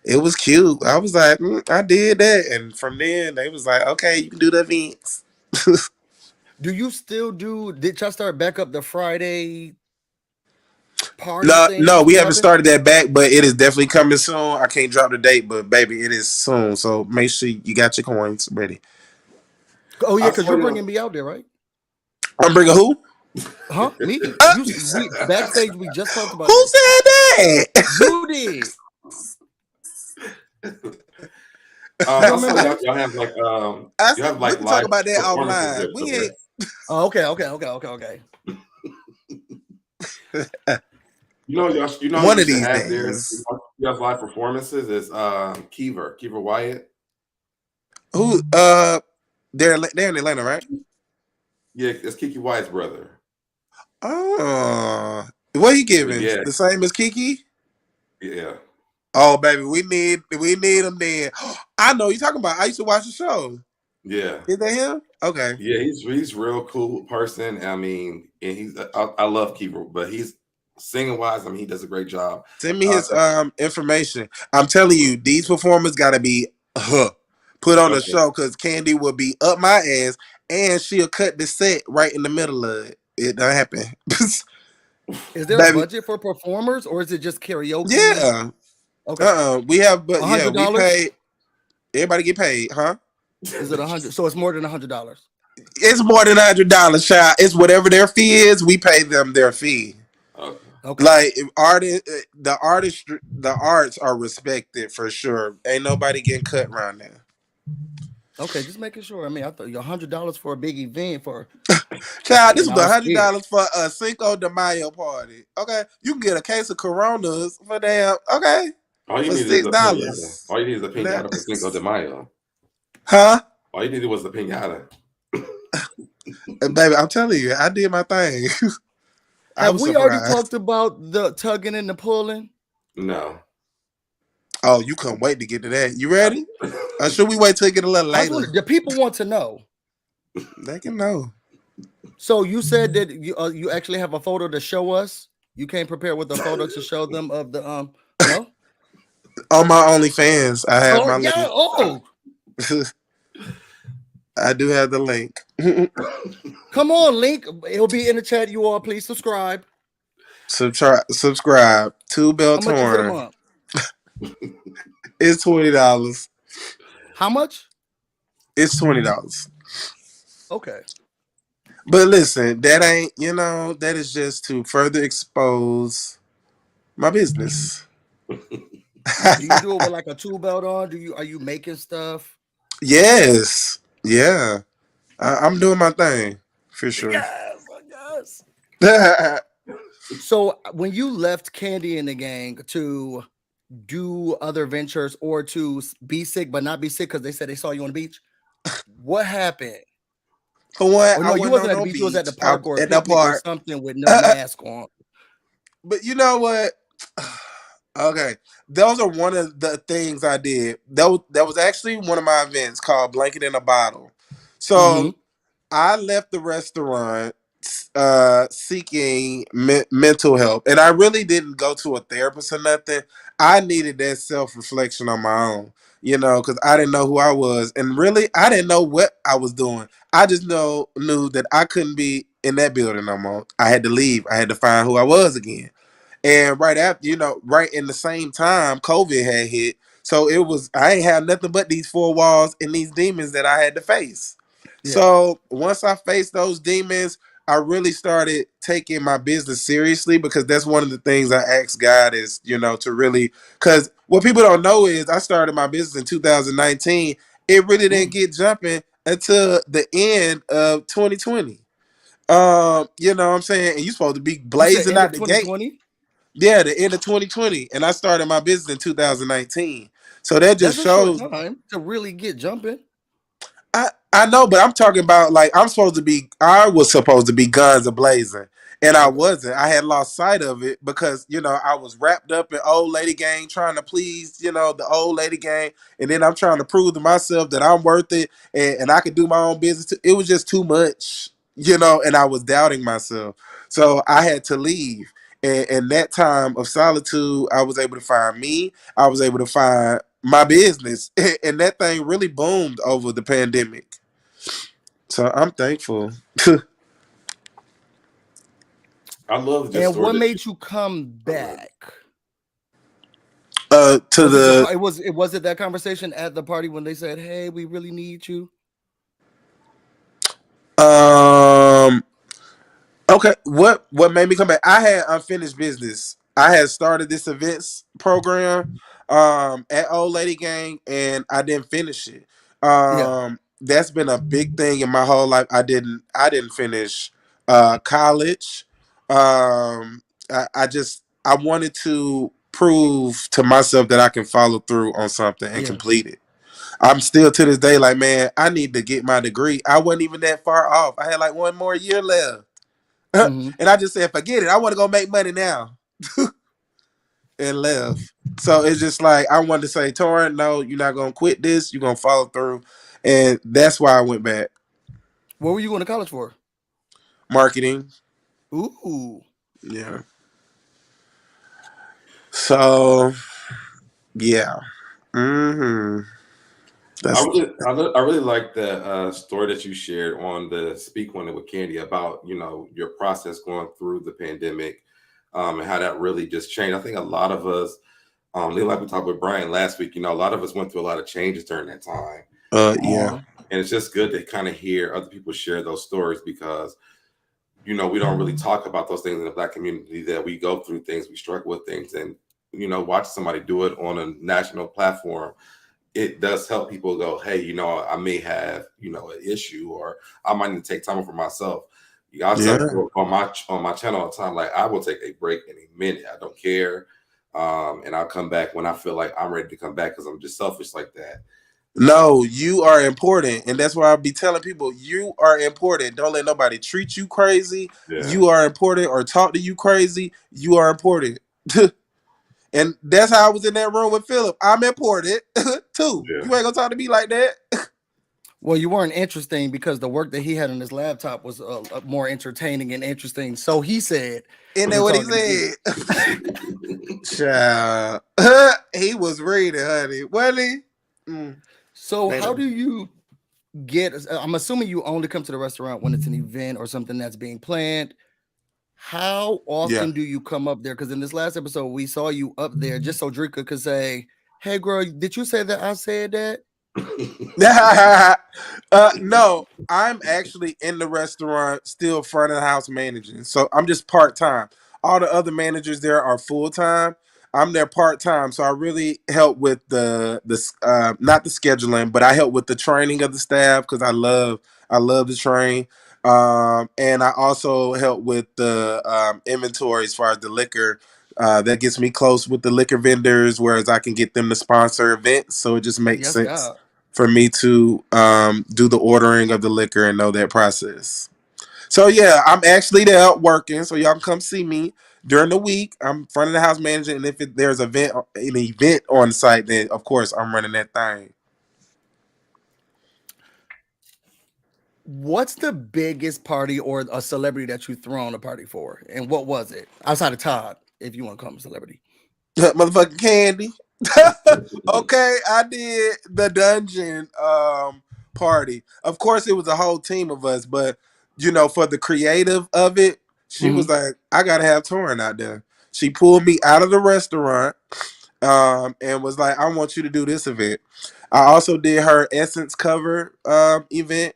It was cute. I was like, I did that. And from then, they was like, okay, you can do the events. Do you still did y'all start back up the Friday party thing? No, we haven't started that back, but it is definitely coming soon. I can't drop the date, but baby, it is soon. So make sure you got your coins ready. Oh, yeah, because you're bringing me out there, right? I'm bringing who? Huh? Me? Backstage, we just talked about who said that? You did. Y'all have like you have like we can talk about that offline. We ain't. Oh, okay. You know, one of these days. You have live performances. Is Keever Wyatt? Who? They're in Atlanta, right? Yeah, it's Kiki Wyatt's brother. Oh, what he giving? Yeah. The same as Kiki? Yeah. Oh, baby, we need him then. I know you're talking about. I used to watch the show. Yeah. Is that him? Okay. Yeah, he's real cool person. I mean, and I love Keeper, but he's singing wise. I mean, he does a great job. Send me his information. I'm telling you, these performers gotta be put on the show because Kandi will be up my ass and she'll cut the set right in the middle of it. It don't happen. Is there a budget for performers or is it just karaoke? Yeah. Okay. We have, but yeah, we pay. Everybody get paid, huh? Is it $100? So it's more than $100. It's more than $100, child. It's whatever their fee is. We pay them their fee. Okay. Like the arts are respected for sure. Ain't nobody getting cut around there. Okay, just making sure. I mean, I thought $100 for a big event for. Child, this was $100 for a Cinco de Mayo party. Okay, you can get a case of Coronas for damn. Okay. All you need is $6. All you need is a pinata for Cinco de Mayo. Huh? All you needed was the pinata. Baby, I'm telling you, I did my thing. Have we already talked about the tugging and the pulling? No. Oh, you couldn't wait to get to that. You ready? Should we wait till it get a little later? The people want to know. They can know. So you said that you actually have a photo to show us. You came prepared with a photo to show them of the no? On my OnlyFans, I have my link. I do have the link. Come on, link. It'll be in the chat. You all, please subscribe. Subscribe to Torin. It's $20. How much? It's $20. Okay. But listen, that ain't, that is just to further expose my business. Do you do it with like a tool belt on? Are you making stuff? Yes. Yeah. I'm doing my thing for sure. Yes. So when you left Kandi and the Gang to do other ventures or to be sick but not be sick because they said they saw you on the beach, what happened? For what? No, you wasn't at the beach. You was at the park or at the park or something with no mask on. But you know what? Okay, those are one of the things I did. That was actually one of my events called Blanket in a Bottle. So I left the restaurant seeking mental help, and I really didn't go to a therapist or nothing. I needed that self-reflection on my own, because I didn't know who I was, and really I didn't know what I was doing. I just knew that I couldn't be in that building no more. I had to leave. I had to find who I was again. And right after, right in the same time, COVID had hit. So I ain't have nothing but these four walls and these demons that I had to face. Yeah. So once I faced those demons, I really started taking my business seriously, because that's one of the things I asked God is, to really, because what people don't know is I started my business in 2019. It really didn't get jumping until the end of 2020. You know what I'm saying? And you supposed to be You said blazing end out of the gate. 2020? Yeah, the end of 2020. And I started my business in 2019. So that That's just a short shows. time to really get jumping. I know, but I'm talking about, like, I was supposed to be guns a blazing, and I Okay. wasn't. I had lost sight of it because, I was wrapped up in old lady gang, trying to please, the old lady gang. And then I'm trying to prove to myself that I'm worth it, and I could do my own business too. It was just too much, and I was doubting myself. So I had to leave. And that time of solitude, I was able to find me. I was able to find my business, and that thing really boomed over the pandemic. So I'm thankful. I love this And story what that you. made you come I love back? To Was it the was it that conversation at the party when they said, "Hey, we really need you"? um Okay, what made me come back? I had unfinished business. I had started this events program at Old Lady Gang, and I didn't finish it. Yeah. That's been a big thing in my whole life. I didn't finish college. I wanted to prove to myself that I can follow through on something and Yeah. complete it. I'm still to this day like, man, I need to get my degree. I wasn't even that far off. I had like one more year left. Hmm. And I just said, forget it. I want to go make money now. And left. So it's just like, I wanted to say, Torin, no, you're not going to quit this. You're going to follow through. And that's why I went back. What were you going to college for? Marketing. Ooh. Yeah. So, yeah. Mm-hmm. I That's, really, I really like the story that you shared on the Speak on It with Candy about your process going through the pandemic, and how that really just changed. I think a lot of us, like we talked with Brian last week, a lot of us went through a lot of changes during that time, yeah. and it's just good to kind of hear other people share those stories because we don't really talk about those things in the Black community, that we go through things, we struggle with things, and watch somebody do it on a national platform. It does help people go, hey, I may have, an issue, or I might need to take time for myself. I tell Yeah. people on my channel all the time, like, I will take a break in a minute. I don't care. And I'll come back when I feel like I'm ready to come back, because I'm just selfish like that. No, you are important. And that's why I'll be telling people, you are important. Don't let nobody treat you crazy. Yeah. You are important, or talk to you crazy. You are important. And that's how I was in that room with Philip. I'm important too. Yeah. You ain't gonna talk to me like that. Well, you weren't interesting because the work that he had on his laptop was more entertaining and interesting. So he said, Isn't that when what he talking to me. said? Child. He was reading, honey. Wasn't he? So They how don't- do you get? I'm assuming you only come to the restaurant when it's an event or something that's being planned. How Yeah. often do you come up there? Because in this last episode, we saw you up there just so Drika could say, "Hey, girl, did you say that I said that?" No, I'm actually in the restaurant still front of the house managing. So I'm just part time. All the other managers there are full time. I'm there part time. So I really help with the not the scheduling, but I help with the training of the staff, because I love to train. And I also help with the inventory as far as the liquor. That gets me close with the liquor vendors, whereas I can get them to sponsor events. So it just makes Yes, sense God. for me to do the ordering of the liquor and know that process. So yeah, I'm actually there working. So y'all can come see me during the week. I'm front of the house manager, and if there's an event on site, then of course I'm running that thing. What's the biggest party or a celebrity that you thrown a party for, and what was it outside of Todd? If you want to call him a celebrity, Motherfucking Candy. Okay, I did the dungeon party. Of course, it was a whole team of us, but for the creative of it, she was like, "I gotta have Torin out there." She pulled me out of the restaurant, and was like, "I want you to do this event." I also did her Essence cover event.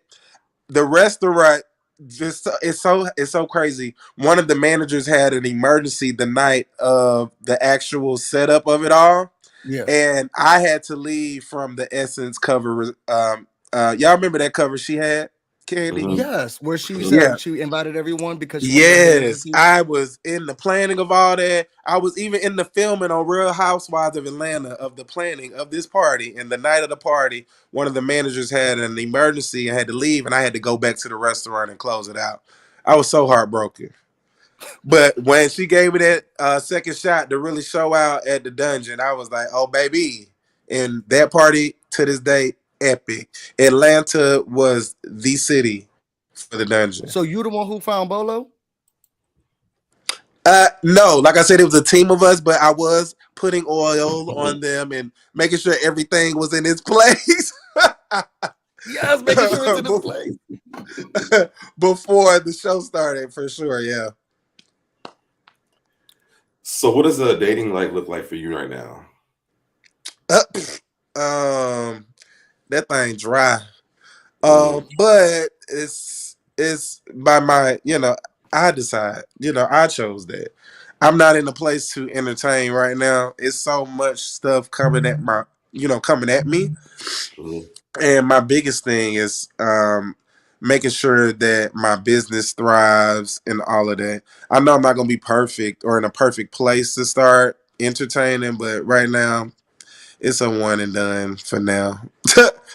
The restaurant just it's so crazy. One of the managers had an emergency the night of the actual setup of it all, yeah. and I had to leave from the Essence cover. Y'all remember that cover she had, Candy? Yes, where she Yeah. said she invited everyone because she wanted to have Yes, visibility. I was in the planning of all that. I was even in the filming on Real Housewives of Atlanta of the planning of this party. And the night of the party, one of the managers had an emergency and had to leave, and I had to go back to the restaurant and close it out. I was so heartbroken. But when she gave me that second shot to really show out at the dungeon, I was like, "Oh baby!" And that party to this day, epic. Atlanta was the city for the dungeon. So you the one who found Bolo? No, like I said, it was a team of us, but I was putting oil on them and making sure everything was in its place. Yes, making sure it's in this place. Before the show started, for sure. Yeah. So, what does a dating look like for you right now? That thing dry. But it's by my, I decide, I chose that. I'm not in a place to entertain right now. It's so much stuff coming at coming at me. And my biggest thing is making sure that my business thrives and all of that. I know I'm not gonna be perfect or in a perfect place to start entertaining, but right now it's a one and done for now.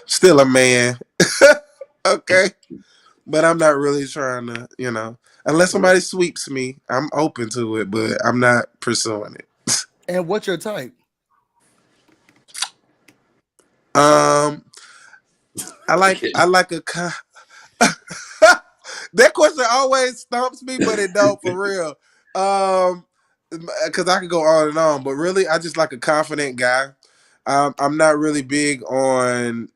Still a man. Okay. But I'm not really trying to, unless somebody sweeps me, I'm open to it, but I'm not pursuing it. And what's your type? I like a that question always stumps me, but it don't for real. Because I could go on and on, but really, I just like a confident guy. I'm not really big on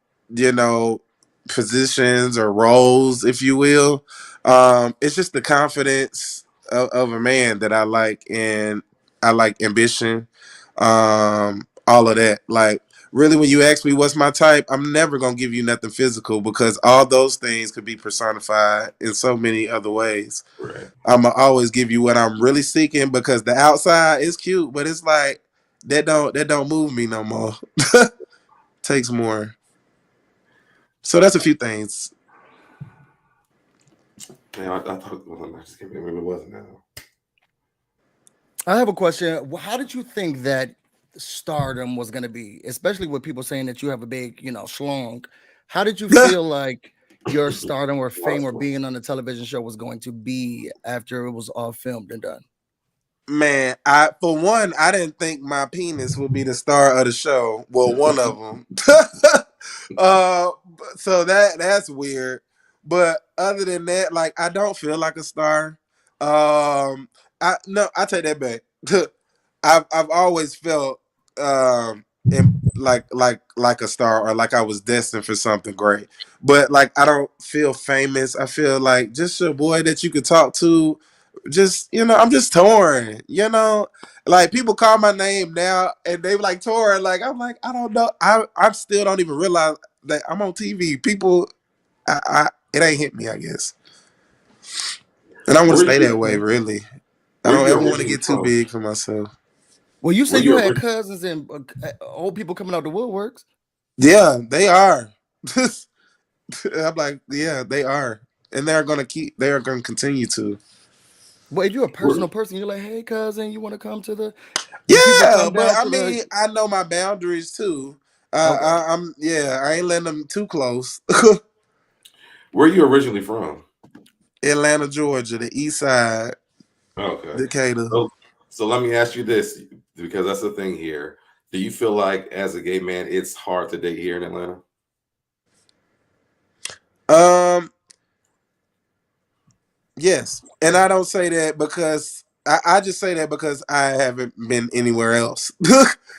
positions or roles, if you will. It's just the confidence of a man that I like, and I like ambition, all of that. Like, really, when you ask me what's my type, I'm never gonna give you nothing physical because all those things could be personified in so many other ways. Right. I'm gonna always give you what I'm really seeking because the outside is cute, but it's like that don't move me no more. Takes more. So that's a few things. Man, I thought I just can't remember what it was now. I have a question. How did you think that stardom was going to be, especially with people saying that you have a big, schlong? How did you feel like your stardom or fame or being on the television show was going to be after it was all filmed and done? Man, for one, I didn't think my penis would be the star of the show. Well, one of them. So that's weird. But other than that, like, I don't feel like a star. I take that back. I've always felt like a star, or like I was destined for something great. But like, I don't feel famous. I feel like just a boy that you could talk to. Just, I'm just torn. Like, people call my name now and they like torn. Like, I'm like, I don't know. I still don't even realize that I'm on TV. People, it ain't hit me, I guess. And I want to stay that way, really. I don't ever want to get too big for myself. Well, you said you had cousins and old people coming out the woodworks. Yeah, they are. I'm like, yeah, they are. And they are going to continue to. Well, if you're a personal person, you're like, hey, cousin, you want to come to the... Yeah, but I mean, I know my boundaries too. Okay. I ain't letting them too close. Where are you originally from? Atlanta, Georgia, the east side. Okay. Decatur. So let me ask you this, because that's the thing here. Do you feel like, as a gay man, it's hard to date here in Atlanta? Yes, and I don't say that because I just say that because I haven't been anywhere else.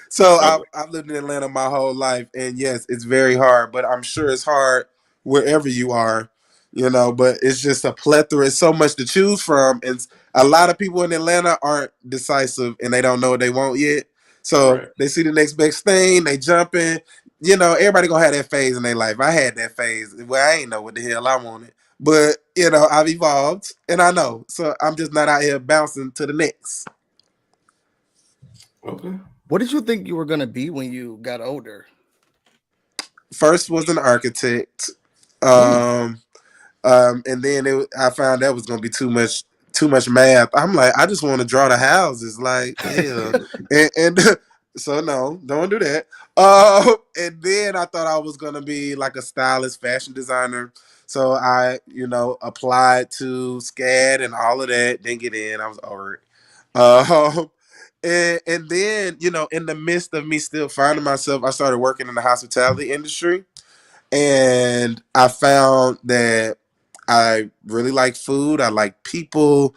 So Okay. I've lived in Atlanta my whole life, and yes, it's very hard. But I'm sure it's hard wherever you are, you know. But it's just a plethora. It's so much to choose from, and a lot of people in Atlanta aren't decisive and they don't know what they want yet. So Right. they see the next best thing, they jump in. You know, everybody gonna have that phase in their life. I had that phase where I ain't know what the hell I wanted. But you know, I've evolved and I know. So I'm just not out here bouncing to the next. Okay. What did you think you were gonna be when you got older? First was an architect. Mm. Um and then I found that was gonna be too much math. I'm like, I just want to draw the houses, like hell. And so no, don't do that. And then I thought I was gonna be like a stylist, fashion designer. So I, you know, applied to SCAD and all of that. Didn't get in. I was over it. Um, and then, you know, in the midst of me still finding myself, I started working in the hospitality industry, and I found that I really like food. I like people.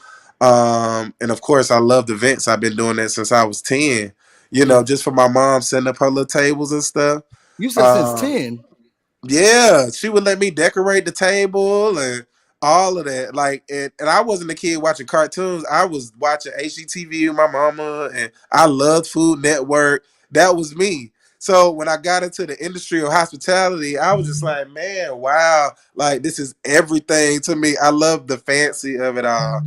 And of course, I loved events. I've been doing that since I was 10, you know, Mm. just for my mom setting up her little tables and stuff. You said since Um, 10. yeah, she would let me decorate the table and all of that. Like, and I wasn't a kid watching cartoons. I was watching HGTV with my mama, and I loved Food Network. That was me. So when I got into the industry of hospitality, I was just like, man, wow, like this is everything to me. I love the fancy of it all.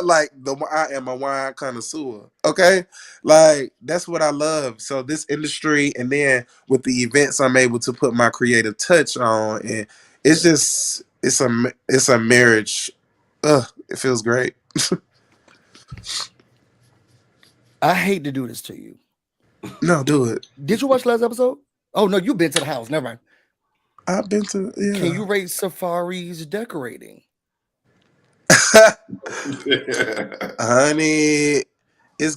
Like I am a wine connoisseur. Okay, like that's what I love. So this industry, and then with the events, I'm able to put my creative touch on, and it's just it's a marriage. It feels great. I hate to do this to you. No, do it. Did you watch last episode? Oh no, you've been to the house. Never mind. I've been to Can yeah. you rate Safari's decorating? Honey, it's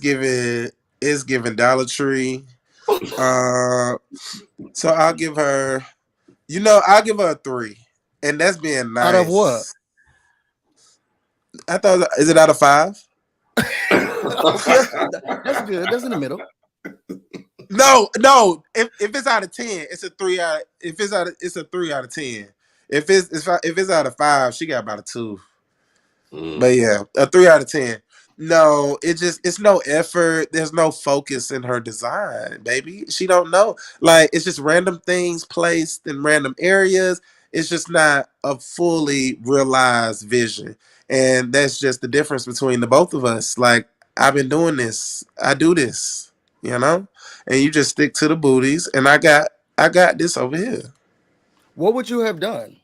giving Dollar Tree. Uh, so I'll give her a 3, and that's being Out of what? nice. I thought, is it out of 5? Okay, that's good. That's in the middle. No, no. If it's out of 10, it's a 3 out. If it's a 3 out of 10. If it's out of 5, she got about a 2. But yeah, a 3 out of 10. No, it's no effort. There's no focus in her design, baby. She don't know. Like it's just random things placed in random areas. It's just not a fully realized vision. And that's just the difference between the both of us. Like I've been doing this. I do this, you know? And you just stick to the booties, and I got this over here. What would you have done?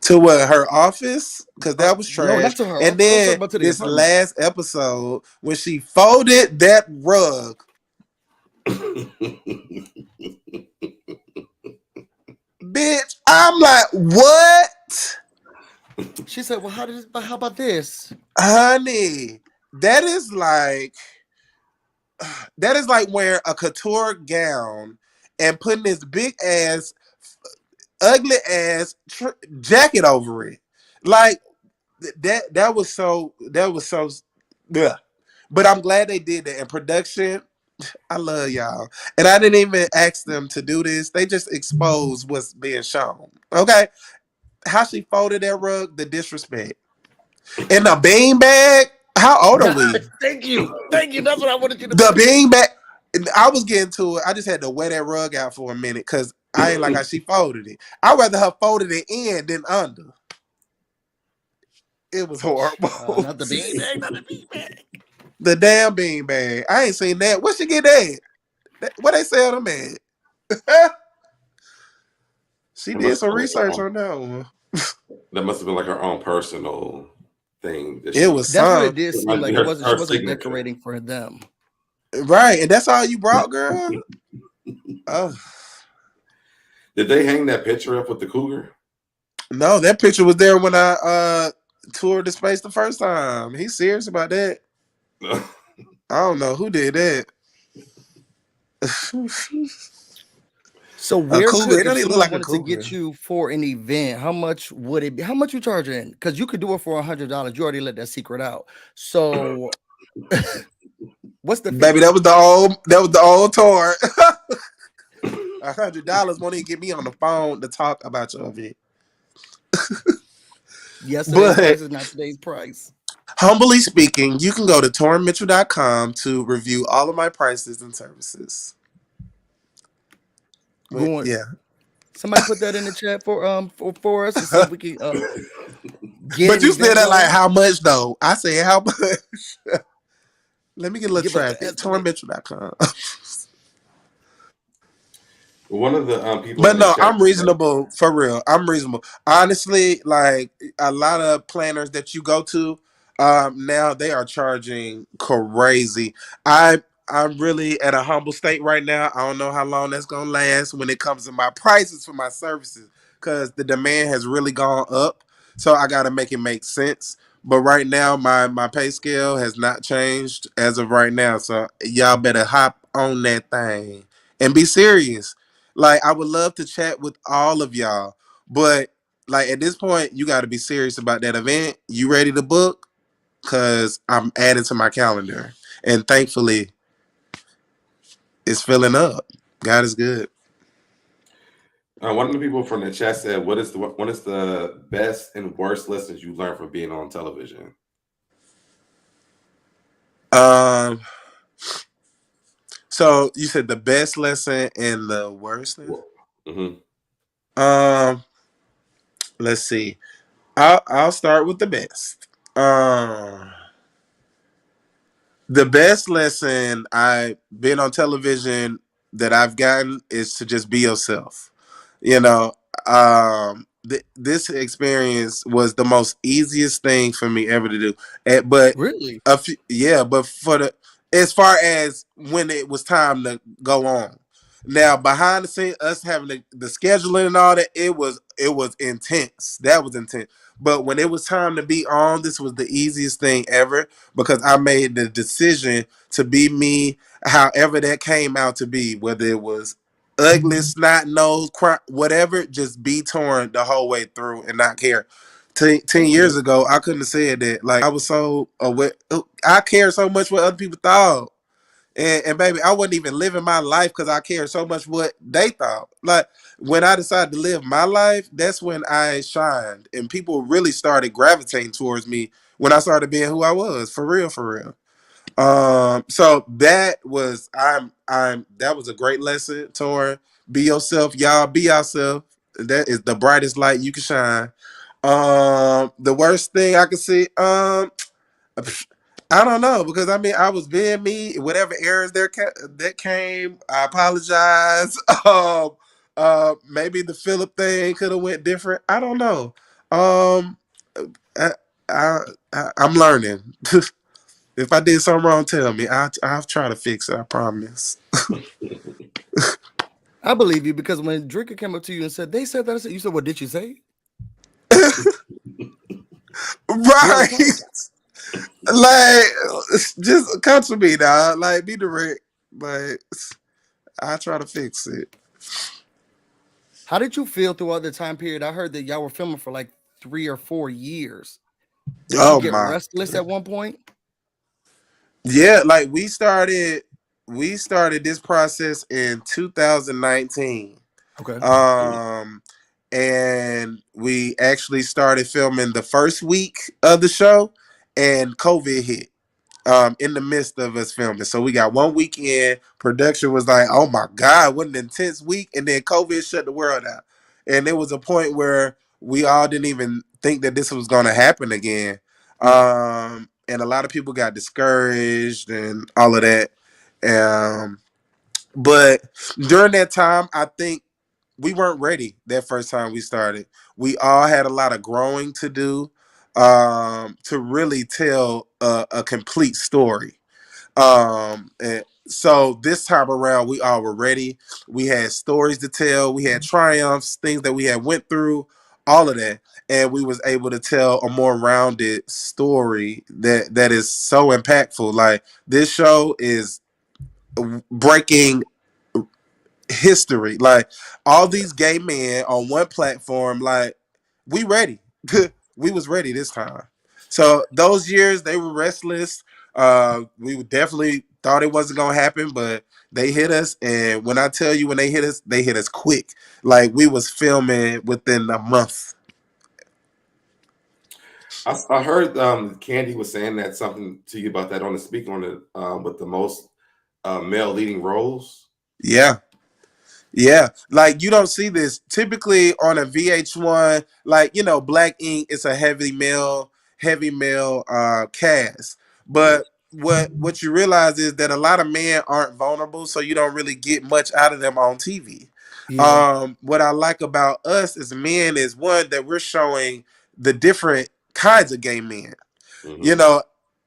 To what, her office? Because that was No, trash. not to her And office. I'm talking then about to the this apartment. last episode when she folded that rug, bitch, I'm like, what? She said, "Well, how about this?" Honey, that is like wearing a couture gown and putting this big ass, ugly ass jacket over it. Like that was so yeah. But I'm glad they did that. And production, I love y'all. And I didn't even ask them to do this. They just exposed what's being shown. Okay. How she folded that rug, the disrespect. And the bean bag, how old are we? Thank you. Thank you. That's what I wanted you to The mention. bean bag, I was getting to it. I just had to wear that rug out for a minute because I ain't like how she folded it. I'd rather her folded it in than under. It was horrible. Not the beanbag. Not the beanbag. The damn bean bag. I ain't seen that. Where she get that? What they sell them at? She That did must some have been research on that one. that must have been like her own personal thing. That It she, was That's what some it did it seem might be like. It wasn't. She her wasn't signature. decorating for them. right, and that's all you brought, girl. Oh Did they hang that picture up with the cougar? no, that picture was there when I toured the space the first time. He's serious about that. No. I don't know who did that. So A where cougar. could It if don't even look someone like a wanted to cougar. get you for an event, how much would it be? How much you charging? Because you could do it for $100. You already let that secret out. So what's the fee? Baby, that was the old tour. $100 won't even get me on the phone to talk about your event. Yesterday's But price is not today's price. humbly speaking, you can go to torinmitchell.com to review all of my prices and services. Going. Yeah. Somebody put that in the chat for us to see if we can get But an you said event that like going. how much though? I said how much? Let me get a little Give us the traffic. estimate. torinmitchell.com. One of the people in But the no, chat I'm said, reasonable for real. I'm reasonable. Honestly, like a lot of planners that you go to, now they are charging crazy. I'm really at a humble state right now. I don't know how long that's gonna last when it comes to my prices for my services, because the demand has really gone up. So I gotta make it make sense. But right now, my pay scale has not changed as of right now. So y'all better hop on that thing and be serious. Like I would love to chat with all of y'all, but like at this point, you got to be serious about that event. You ready to book? Cause I'm adding to my calendar, and thankfully, it's filling up. God is good. one of the people from the chat said, what is the best and worst lessons you learned from being on television? Um. So you said the best lesson and the worst lesson. Mm-hmm. Let's see. I'll start with the best. The best lesson I've been on television that I've gotten is to just be yourself. You know, this experience was the most easiest thing for me ever to do. But Really? yeah, but for the as far as when it was time to go on. Now behind the scenes, us having the scheduling and all that, it was intense. That was intense. But when it was time to be on, this was the easiest thing ever because I made the decision to be me, however that came out to be, whether it was ugly, snot nose, whatever, just be torn the whole way through and not care. 10 Okay. years ago, I couldn't have said that. Like, I was so aware. I cared so much what other people thought. And baby, I wasn't even living my life because I cared so much what they thought. Like, when I decided to live my life, that's when I shined. And people really started gravitating towards me when I started being who I was. For real, for real. So that was a great lesson, Torin. Be yourself, y'all. Be yourself. That is the brightest light you can shine. The worst thing I could see, I don't know because I mean I was being me. Whatever errors that came, I apologize. Maybe the Philip thing could have went different. I don't know. Um, I, I, I'm learning. If I did something wrong, tell me. I'll try to fix it. I promise. I believe you because when Drinker came up to you and said they said that, I said, you said, what did you say? Be Right. honest. Like, just come to me, dog. Like, be direct. But I try to fix it. How did you feel throughout the time period? I heard that y'all were filming for like 3 or 4 years. Did you Oh get my. restless at one point? Yeah, like we started this process in 2019. Okay. Um and we actually started filming the first week of the show and COVID hit in the midst of us filming. So we got 1 week in, production was like, oh my God, what an intense week. And then COVID shut the world out. And there was a point where we all didn't even think that this was gonna happen again. And a lot of people got discouraged and all of that. Um, but during that time, I think we weren't ready that first time we started. We all had a lot of growing to do to really tell a complete story. And so this time around, we all were ready. We had stories to tell. We had triumphs, things that we had went through, all of that, and we was able to tell a more rounded story that is so impactful. Like this show is breaking history. Like all these gay men on one platform, like we ready. We was ready this time. So those years they were restless. We definitely thought it wasn't gonna happen, but they hit us. And when I tell you, when they hit us quick. Like we was filming within a month. I heard Kandi was saying that something to you about that on the speaker on the with the most male leading roles. Yeah. Yeah, like you don't see this typically on a VH1. Like Black Ink is a heavy male cast. But what you realize is that a lot of men aren't vulnerable, so you don't really get much out of them on TV. Yeah. What I like about us as men is one that we're showing the different kinds of gay men. You know,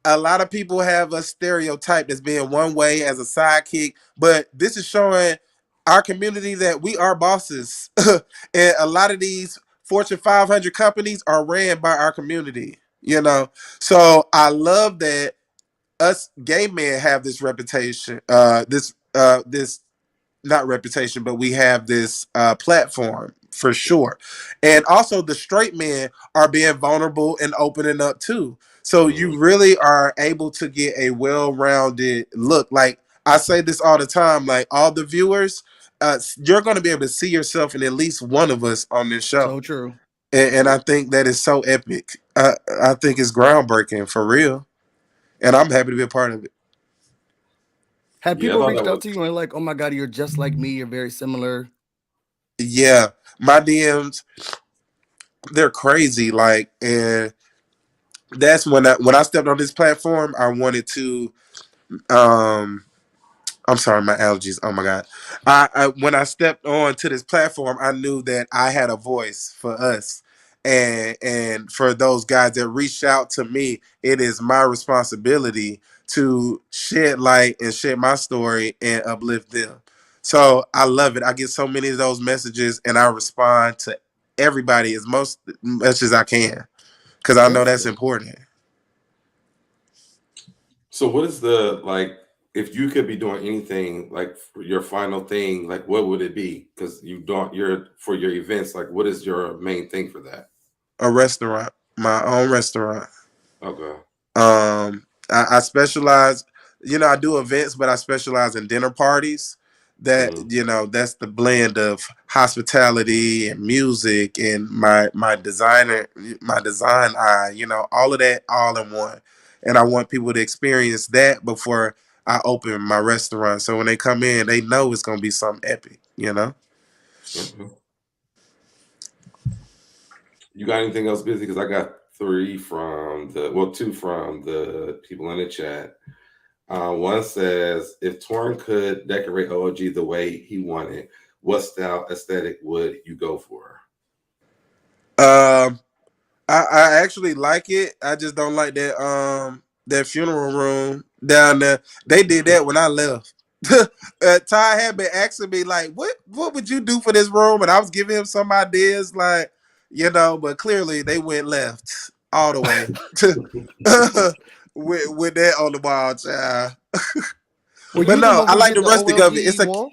a lot of people have a stereotype as being one way as a sidekick, but this is showing our community that we are bosses. And a lot of these Fortune 500 companies are ran by our community, So I love that us gay men have this reputation, this not reputation, but we have this platform for sure. And also the straight men are being vulnerable and opening up too. So you really are able to get a well-rounded look. Like I say this all the time, like all the viewers, you're going to be able to see yourself in at least one of us on this show. So true. And I think that is so epic. I think it's groundbreaking for real. And I'm happy to be a part of it. Have Yeah, I people thought that reached out was. to you and like, oh my God, you're just like me. You're very similar. Yeah. My DMs, they're crazy. Like, and that's when I stepped on this platform, I wanted to I'm sorry, my allergies. Oh my God. I when I stepped on to this platform, I knew that I had a voice for us. And for those guys that reached out to me, it is my responsibility to shed light and share my story and uplift them. So I love it. I get so many of those messages and I respond to everybody as much as I can. Because I know That's that's good. important. So what is the like? If you could be doing anything, like for your final thing, like what would it be? Because you're for your events. Like, what is your main thing for that? A restaurant, my own restaurant. Okay. I specialize, I do events, but I specialize in dinner parties. That that's the blend of hospitality and music and my design eye, all of that all in one. And I want people to experience that before I open my restaurant. So when they come in, they know it's gonna be something epic. Okay. You got anything else busy? Because I got two from the people in the chat. One says, if Torin could decorate OG the way he wanted, what style aesthetic would you go for? Um, I actually like it. I just don't like that funeral room down there. They did that when I left. Todd had been asking me like, what would you do for this room? And I was giving him some ideas, like, but clearly they went left all the way with that on the wall, child. Were But you the no, one I who like did the the rustic of it. OLG It's a wall?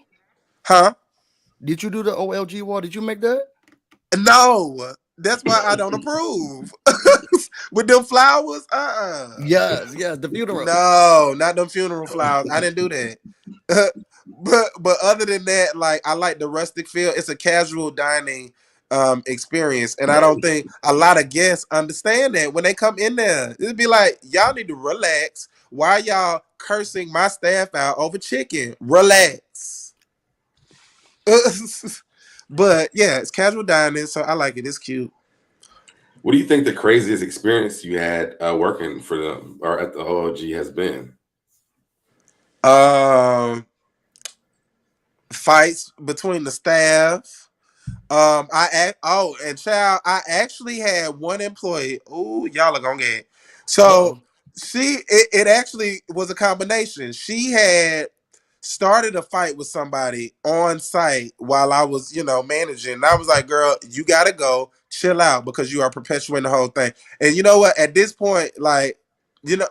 huh? Did you do the OLG wall? Did you make that? No, that's why I don't approve. With them flowers, Yes, the funeral. No, not them funeral flowers. I didn't do that. but other than that, like I like the rustic feel. It's a casual dining experience, and I don't think a lot of guests understand that when they come in there. It'd be like, y'all need to relax. Why y'all cursing my staff out over chicken? Relax. But yeah, it's casual dining, so I like it. It's cute. What do you think the craziest experience you had working for them or at the OLG has been? Fights between the staff. I actually had one employee. Ooh, y'all are gonna get it. So Uh-oh. it actually was a combination. She had started a fight with somebody on site while I was, managing. And I was like, girl, you gotta go, chill out because you are perpetuating the whole thing. And you know what? At this point, like,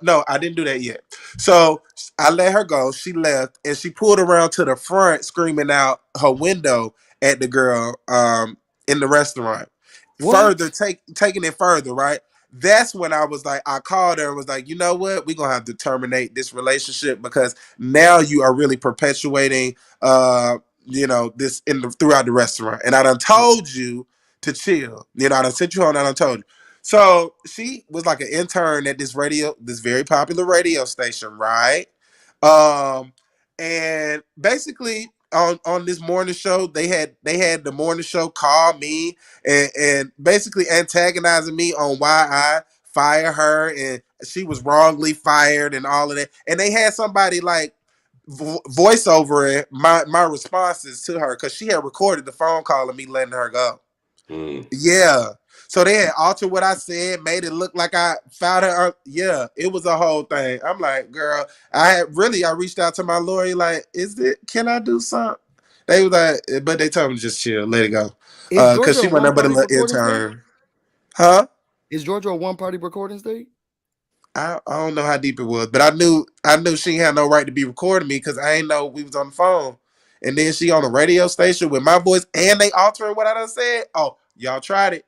no, I didn't do that yet. So I let her go. She left, and she pulled around to the front, screaming out her window at the girl in the restaurant. Further, What? taking it further, right? That's when I was like, I called her and was like, you know what? We're gonna have to terminate this relationship because now you are really perpetuating, this throughout the restaurant. And I done told you to chill. I done sent you home. And I done told you. So she was like an intern at this very popular radio station, right? Um, and basically on this morning show, they had the morning show call me and basically antagonizing me on why I fire her and she was wrongly fired and all of that. And they had somebody like voice over it my responses to her because she had recorded the phone call of me letting her go. Yeah. So they had altered what I said, made it look like I found her. Yeah, it was a whole thing. I'm like, girl, I reached out to my lawyer, like, can I do something? They was like, but they told me to just chill, let it go. Is Cause Georgia she a wasn't one but a party little recording state? intern. Huh? Is Georgia a one party recording state? I don't know how deep it was, but I knew she had no right to be recording me because I ain't know we was on the phone. And then she on a radio station with my voice and they altering what I done said. Oh, y'all tried it.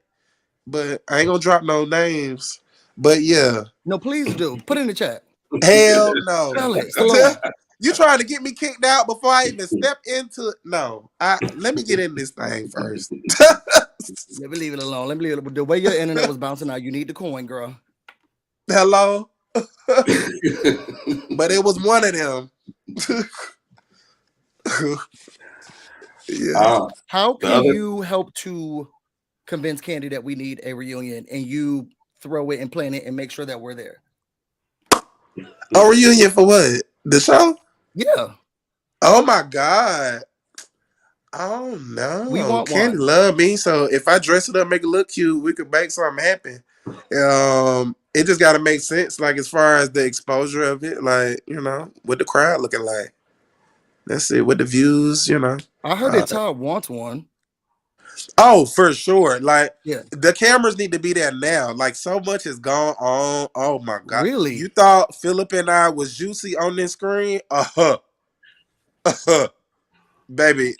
But I ain't gonna drop no names. But yeah. No, please do. Put it in the chat. Hell no. Spell it slowly. You trying to get me kicked out before I even step into it? No. Let me get in this thing first. Let me leave it alone. Let me leave it. The way your internet was bouncing out, you need the coin, girl. Hello? But it was one of them. Yeah. How can you help to convince Kandi that we need a reunion and you throw it and plan it and make sure that we're there? A reunion for what? The show? Yeah. Oh my God. Oh no. We want Kandi one. love me. So if I dress it up, make it look cute, we could make something happen. It just gotta make sense, like as far as the exposure of it, like, what the crowd looking like. That's it. With the views, I heard that Todd wants one. Oh, for sure. Like, yeah, the cameras need to be there now. Like, so much has gone on. Oh my God. Really? You thought Philip and I was juicy on this screen? Baby,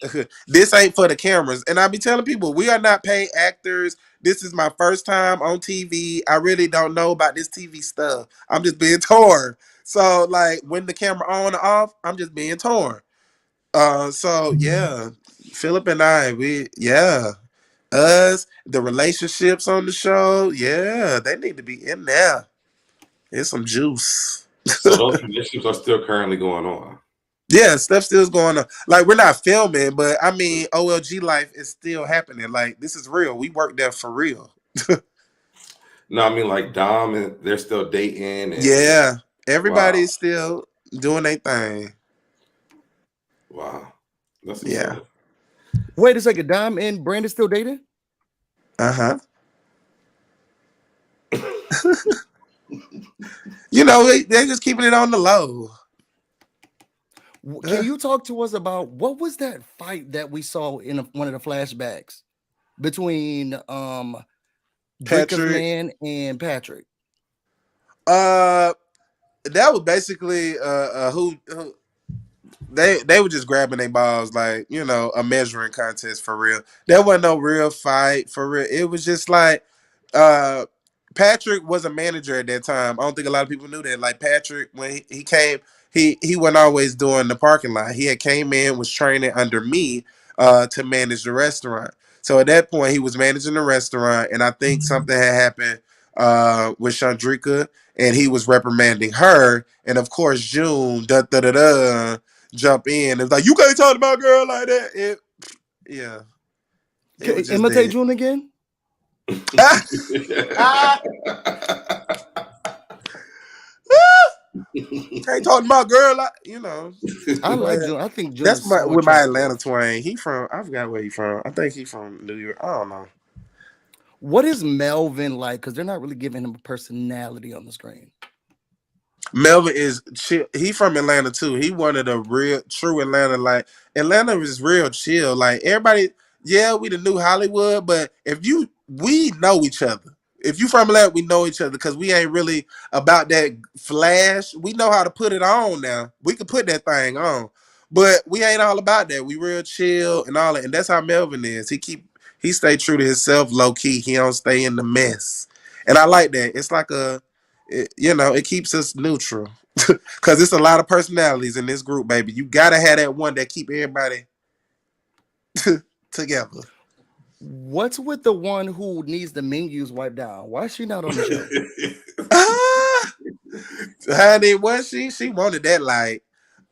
this ain't for the cameras. And I be telling people, we are not paid actors. This is my first time on TV. I really don't know about this TV stuff. I'm just being torn. So, like, when the camera on or off, I'm just being torn. So yeah, Philip and I, us, the relationships on the show, yeah, they need to be in there. There's some juice. So those relationships are still currently going on. Yeah, stuff still's going on. Like, we're not filming, but I mean, OLG life is still happening. Like, this is real. We work there for real. No, I mean, like Dom, and they're still dating. And, yeah, everybody's still doing their thing. Wow, that's yeah. Wait a second, Dom and Brandon still dating? They're just keeping it on the low. Can you talk to us about what was that fight that we saw in one of the flashbacks between Patrick Man and Patrick? That was basically who they were just grabbing their balls, like, a measuring contest for real. There wasn't no real fight for real. It was just like Patrick was a manager at that time. I don't think a lot of people knew that. Like, Patrick, when he came, he wasn't always doing the parking lot. He had came in, was training under me to manage the restaurant. So at that point, he was managing the restaurant, and I think something had happened with Chandrika, and he was reprimanding her. And of course, June jump in. It was like, you can't talk to my girl like that. Imitate June again. Can't talk to my girl, I like June. I think June that's with my Atlanta twang. He from, I forgot where he from. I think he from New York. I don't know. What is Melvin like? Because they're not really giving him a personality on the screen. Melvin is chill. He from Atlanta too. He one of the real true Atlanta. Like, Atlanta is real chill. Like, everybody, yeah, we the new Hollywood, but we know each other. if you from Atlanta, we know each other because we ain't really about that flash. We know how to put it on now. We can put that thing on, but we ain't all about that. We real chill and all that, and that's how Melvin is. He stay true to himself, low key. He don't stay in the mess, and I like that. It's like it keeps us neutral because it's a lot of personalities in this group, baby. You gotta have that one that keep everybody together. What's with the one who needs the menus wiped down? Why is she not on the show? Honey, was she? She wanted that like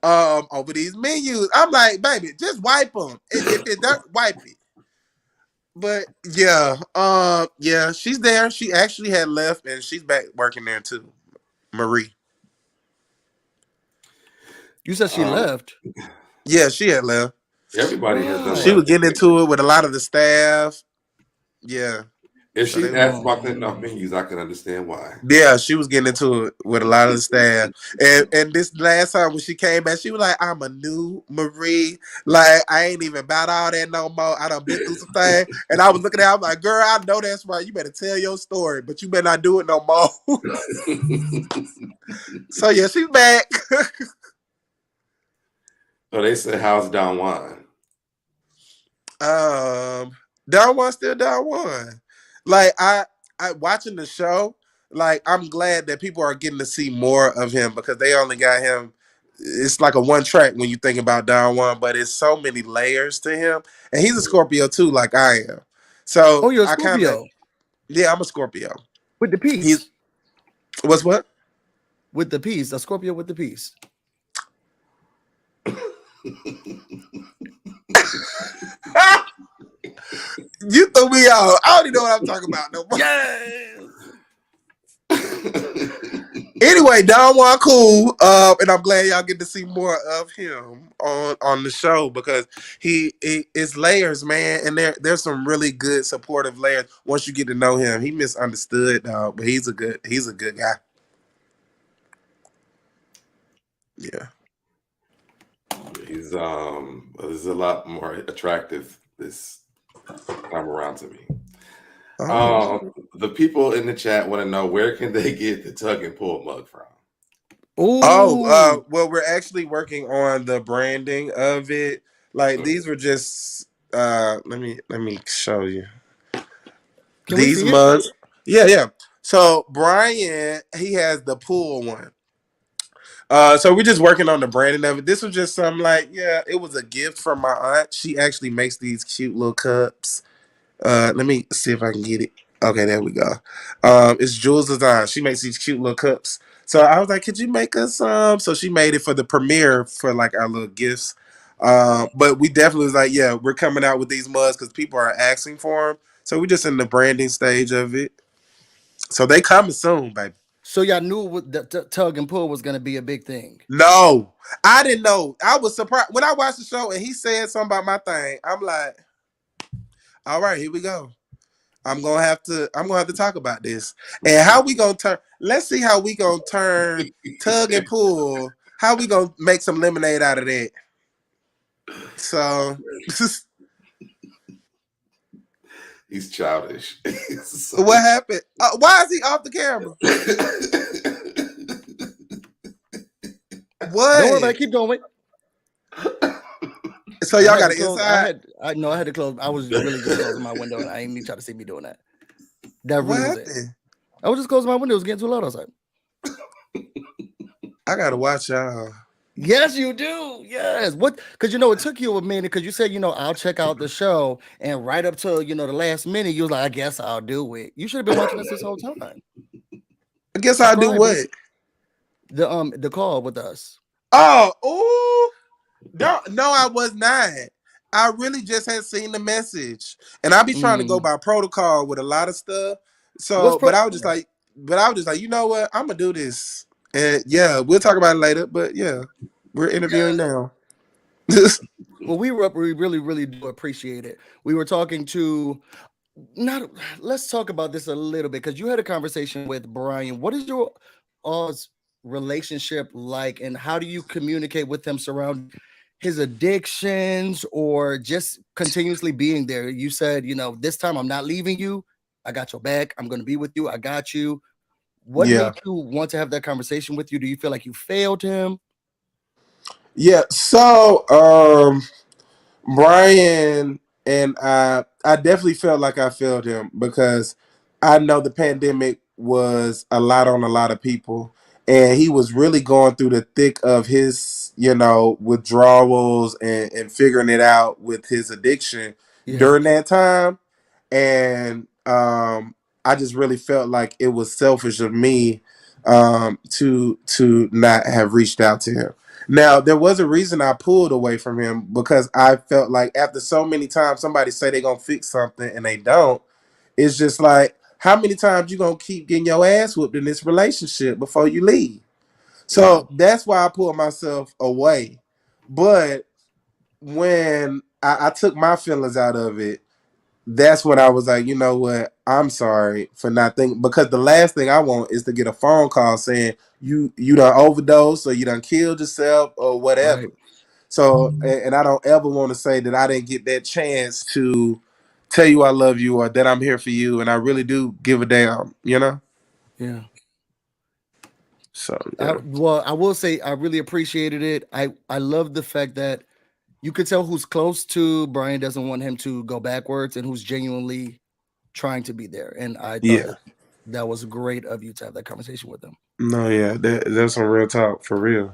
over these menus. I'm like, baby, just wipe them. If it don't, wipe it. But yeah, she's there. She actually had left, and she's back working there too. Marie. You said she left. Yeah, she had left. Everybody has done. She was getting into it with a lot of the staff. Yeah. If she asked about cleaning off menus, I can understand why. Yeah, she was getting into it with a lot of the staff. And this last time when she came back, she was like, I'm a new Marie. Like, I ain't even about all that no more. I done been through some things. And I was looking at her, I'm like, girl, I know that's right. You better tell your story, but you better not do it no more. So, yeah, she's back. So they said, how's Don Juan? Don Juan still Don Juan. Like I watching the show, like I'm glad that people are getting to see more of him because they only got him. It's like a one track when you think about Don Juan, but it's so many layers to him, and he's a Scorpio too, like I am. So you're a Scorpio. Yeah, I'm a Scorpio with the peace. What's what? With the peace, a Scorpio with the peace. You threw me out. I don't even know what I'm talking about no more. Yes. Anyway, Don Juan cool, and I'm glad y'all get to see more of him on the show because he is layers, man, and there's some really good supportive layers once you get to know him. He misunderstood, but he's a good guy. Yeah. He's a lot more attractive this time around to me. The people in the chat want to know where can they get the tug and pull mug from? Well, we're actually working on the branding of it. Like these were just let me show you. Can these mugs. Yeah. So Brian, he has the pool one. So we're just working on the branding of it. This was just some it was a gift from my aunt. She actually makes these cute little cups. Let me see if I can get it. Okay, there we go. It's Jules Design. She makes these cute little cups. So I was like, could you make us some? So she made it for the premiere for like our little gifts. But we definitely was like, yeah, we're coming out with these mugs because people are asking for them. So we're just in the branding stage of it. So they coming soon, baby. So y'all knew the tug and pull was going to be a big thing? No, I didn't know. I was surprised when I watched the show and he said something about my thing. I'm like, all right, here we go. I'm gonna have to talk about this and how we gonna turn. Let's see how we gonna turn tug and pull. How we gonna make some lemonade out of that? So he's childish. What happened? Why is he off the camera? What? Don't worry about it. Keep going. So y'all got it inside? I had to close. I was really just closing my window. I ain't even try to see me doing that. That really was it. I was just closing my window. It was getting too loud outside. I gotta watch y'all. Yes, you do. Yes. What? Because it took you a minute. Because you said, I'll check out the show, and right up till the last minute, you was like, I guess I'll do it. You should have been watching us this whole time. I guess I'll do what? The call with us. Oh, no, I was not. I really just had seen the message, and I be trying to go by protocol with a lot of stuff. So, but I was just like, you know what? I'm gonna do this, and yeah, we'll talk about it later. But yeah, we're interviewing now. Well, we really, really do appreciate it. We were talking to. Let's talk about this a little bit because you had a conversation with Brian. What is your relationship like, and how do you communicate with him surrounding his addictions or just continuously being there? You said, this time I'm not leaving you. I got your back. I'm going to be with you. I got you. What Yeah. made you want to have that conversation with you? Do you feel like you failed him? Yeah. So, Brian and I definitely felt like I failed him because I know the pandemic was a lot on a lot of people, and he was really going through the thick of his, withdrawals and figuring it out with his addiction Yeah. during that time. And I just really felt like it was selfish of me to not have reached out to him. Now, there was a reason I pulled away from him because I felt like after so many times somebody say they're gonna fix something and they don't, it's just like, how many times you gonna keep getting your ass whooped in this relationship before you leave? So that's why I pulled myself away. But when I took my feelings out of it, that's when I was like, you know what? I'm sorry for not thinking, because the last thing I want is to get a phone call saying you done overdosed or you done killed yourself or whatever. Right. So, and I don't ever want to say that I didn't get that chance to tell you I love you or that I'm here for you, and I really do give a damn, Yeah. So yeah, Well, I will say I really appreciated it. I love the fact that you could tell who's close to Brian doesn't want him to go backwards and who's genuinely trying to be there. And I thought yeah, that was great of you to have that conversation with him. no, yeah, that's some real talk for real.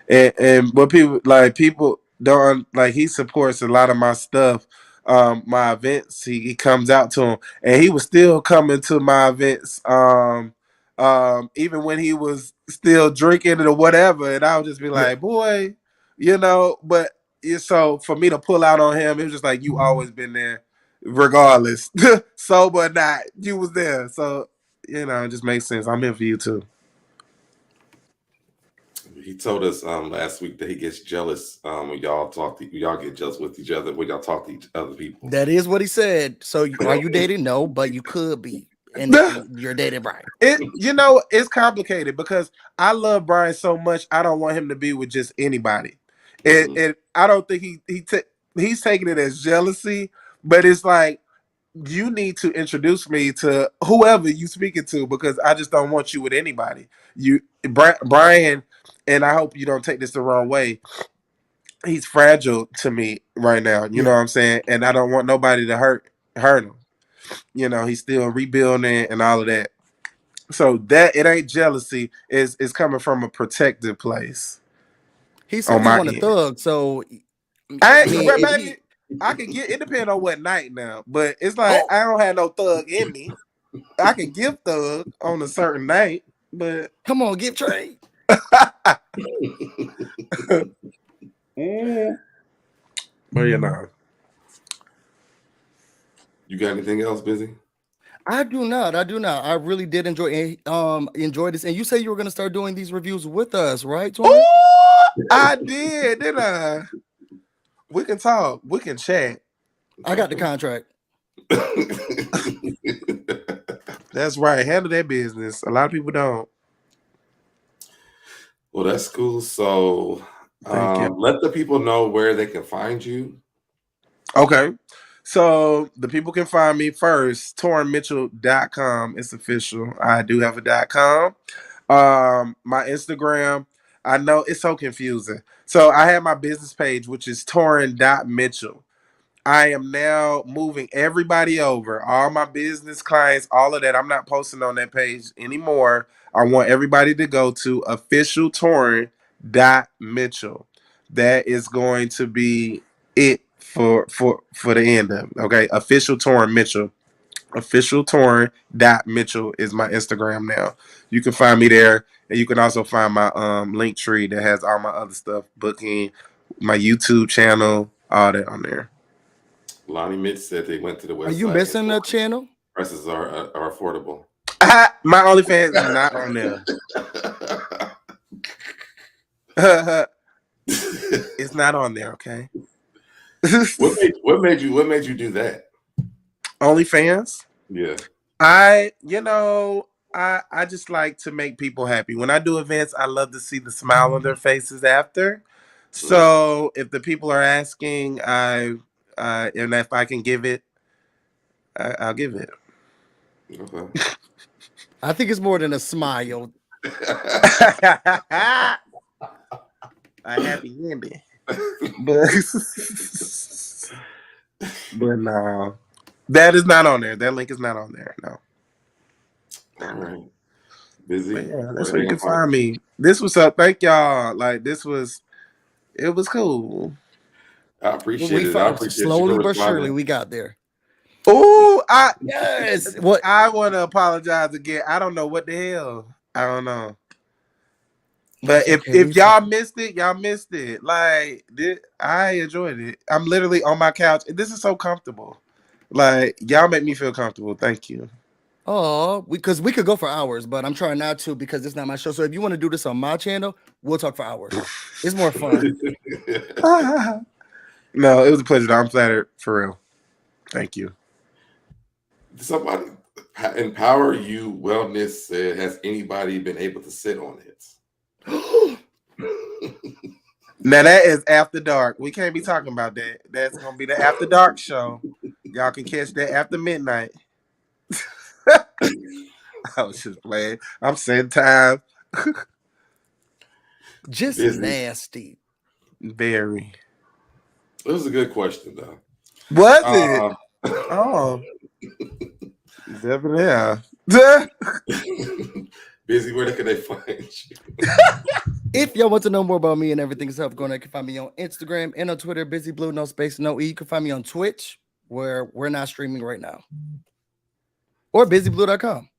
And what people don't like, he supports a lot of my stuff, my events. He comes out to them, and he was still coming to my events, even when he was still drinking or whatever. And I would just be like, boy, But so for me to pull out on him, it was just like, you always been there, regardless, sober or not, you was there. So it just makes sense. I'm here for you too. He told us last week that he gets jealous when y'all get jealous with each other when y'all talk to each other people. That is what he said. So are you dating? No, but you could be. And you're dating Brian. It's complicated because I love Brian so much. I don't want him to be with just anybody, and I don't think he's taking it as jealousy, but it's like, you need to introduce me to whoever you speaking to, because I just don't want you with anybody. Brian, and I hope you don't take this the wrong way. He's fragile to me right now. You know what I'm saying, and I don't want nobody to hurt him. He's still rebuilding and all of that. So that it ain't jealousy, is coming from a protective place. He On said he my want a end. thug, so I can get it, depends on what night now, but it's like, I don't have no thug in me. I can give thug on a certain night, but come on, give trade. But you got anything else, Busy? I do not. I really did enjoy this. And you said you were going to start doing these reviews with us, right, Torin? I didn't I? We can talk. We can chat. I got the contract. That's right. Handle that business. A lot of people don't. Well, that's cool. So Thank you. let the people know where they can find you. Okay. So the people can find me first, torinmitchell.com. It's official. I do have a .com. My Instagram, I know it's so confusing. So I have my business page, which is torin.mitchell. I am now moving everybody over, all my business clients, all of that. I'm not posting on that page anymore. I want everybody to go to official torin.mitchell. That is going to be it for the end of it. Okay. Official Torin Mitchell. Official Torin.Mitchell is my Instagram now. You can find me there. And you can also find my link tree that has all my other stuff, booking, my YouTube channel, all that on there. Lonnie Mitch said they went to the website. Are you missing a channel? Prices are affordable. My OnlyFans is not on there. It's not on there, okay? What made you do that? OnlyFans? Yeah. I just like to make people happy. When I do events, I love to see the smile on their faces after. So if the people are asking, and if I can give it, I'll give it. Okay. I think it's more than a smile. A happy ending. But no. That is not on there. That link is not on there. No. All right. Busy. But yeah, that's where you can find me. This was up. Thank y'all. Like it was cool. I appreciate it. I appreciate slowly you but surely responding. we got there. Oh, Yes. What? I want to apologize again. I don't know what the hell. I don't know. But It's okay, if y'all missed it, y'all missed it. Like I enjoyed it. I'm literally on my couch. This is so comfortable. Like y'all make me feel comfortable. Thank you. Oh, because we could go for hours, but I'm trying not to because it's not my show. So if you want to do this on my channel, we'll talk for hours. It's more fun. No, it was a pleasure. I'm flattered for real. Thank you. Somebody Empower You Wellness said, has anybody been able to sit on it? Now that is after dark. We can't be talking about that. That's gonna be the after dark show. Y'all can catch that after midnight. I was just playing. I'm saying time. Just Busy. nasty. Very. It was a good question, though. Was it? Oh. SoDebNair. Busy, where can they find you? If y'all want to know more about me and everything else going on, you can find me on Instagram and on Twitter, BusyBlu, no space, no E. You can find me on Twitch, where we're not streaming right now. Or BusyBlu.com.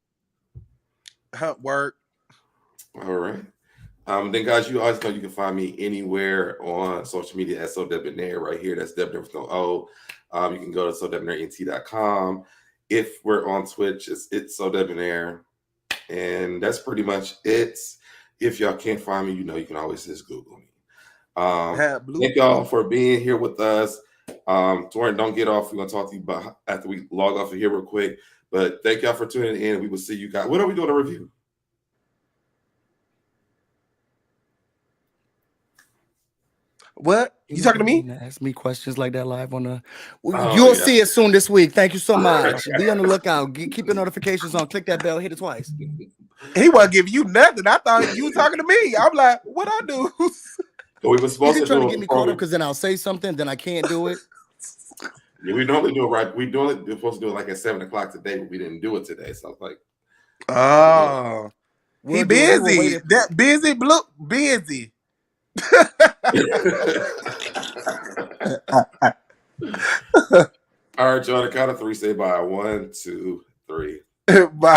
Work. All right. Then, guys, you always know you can find me anywhere on social media at SoDebNair right here. That's DebNair with no O. You can go to SoDebNairNT.com. If we're on Twitch, it's SoDebNair. And that's pretty much it. If y'all can't find me, you know you can always just Google me. Thank y'all for being here with us. Torin, don't get off. We're going to talk to you about after we log off of here real quick. But thank y'all for tuning in. We will see you guys. What are we doing a review? What? You talking to me? Ask me questions like that live on the. You'll see it soon this week. Thank you so much. Be on the lookout. Keep your notifications on. Click that bell. Hit it twice. He wasn't giving you nothing. I thought you were talking to me. I'm like, what I do? We were supposed to try to get me caught up because then I'll say something, then I can't do it. Yeah, we normally do it right. We're supposed to do it like at 7:00 today, but we didn't do it today. So I was like, oh, he busy. That BusyBlu busy. All right, y'all. The count of three. Say bye. 1, 2, 3. Bye.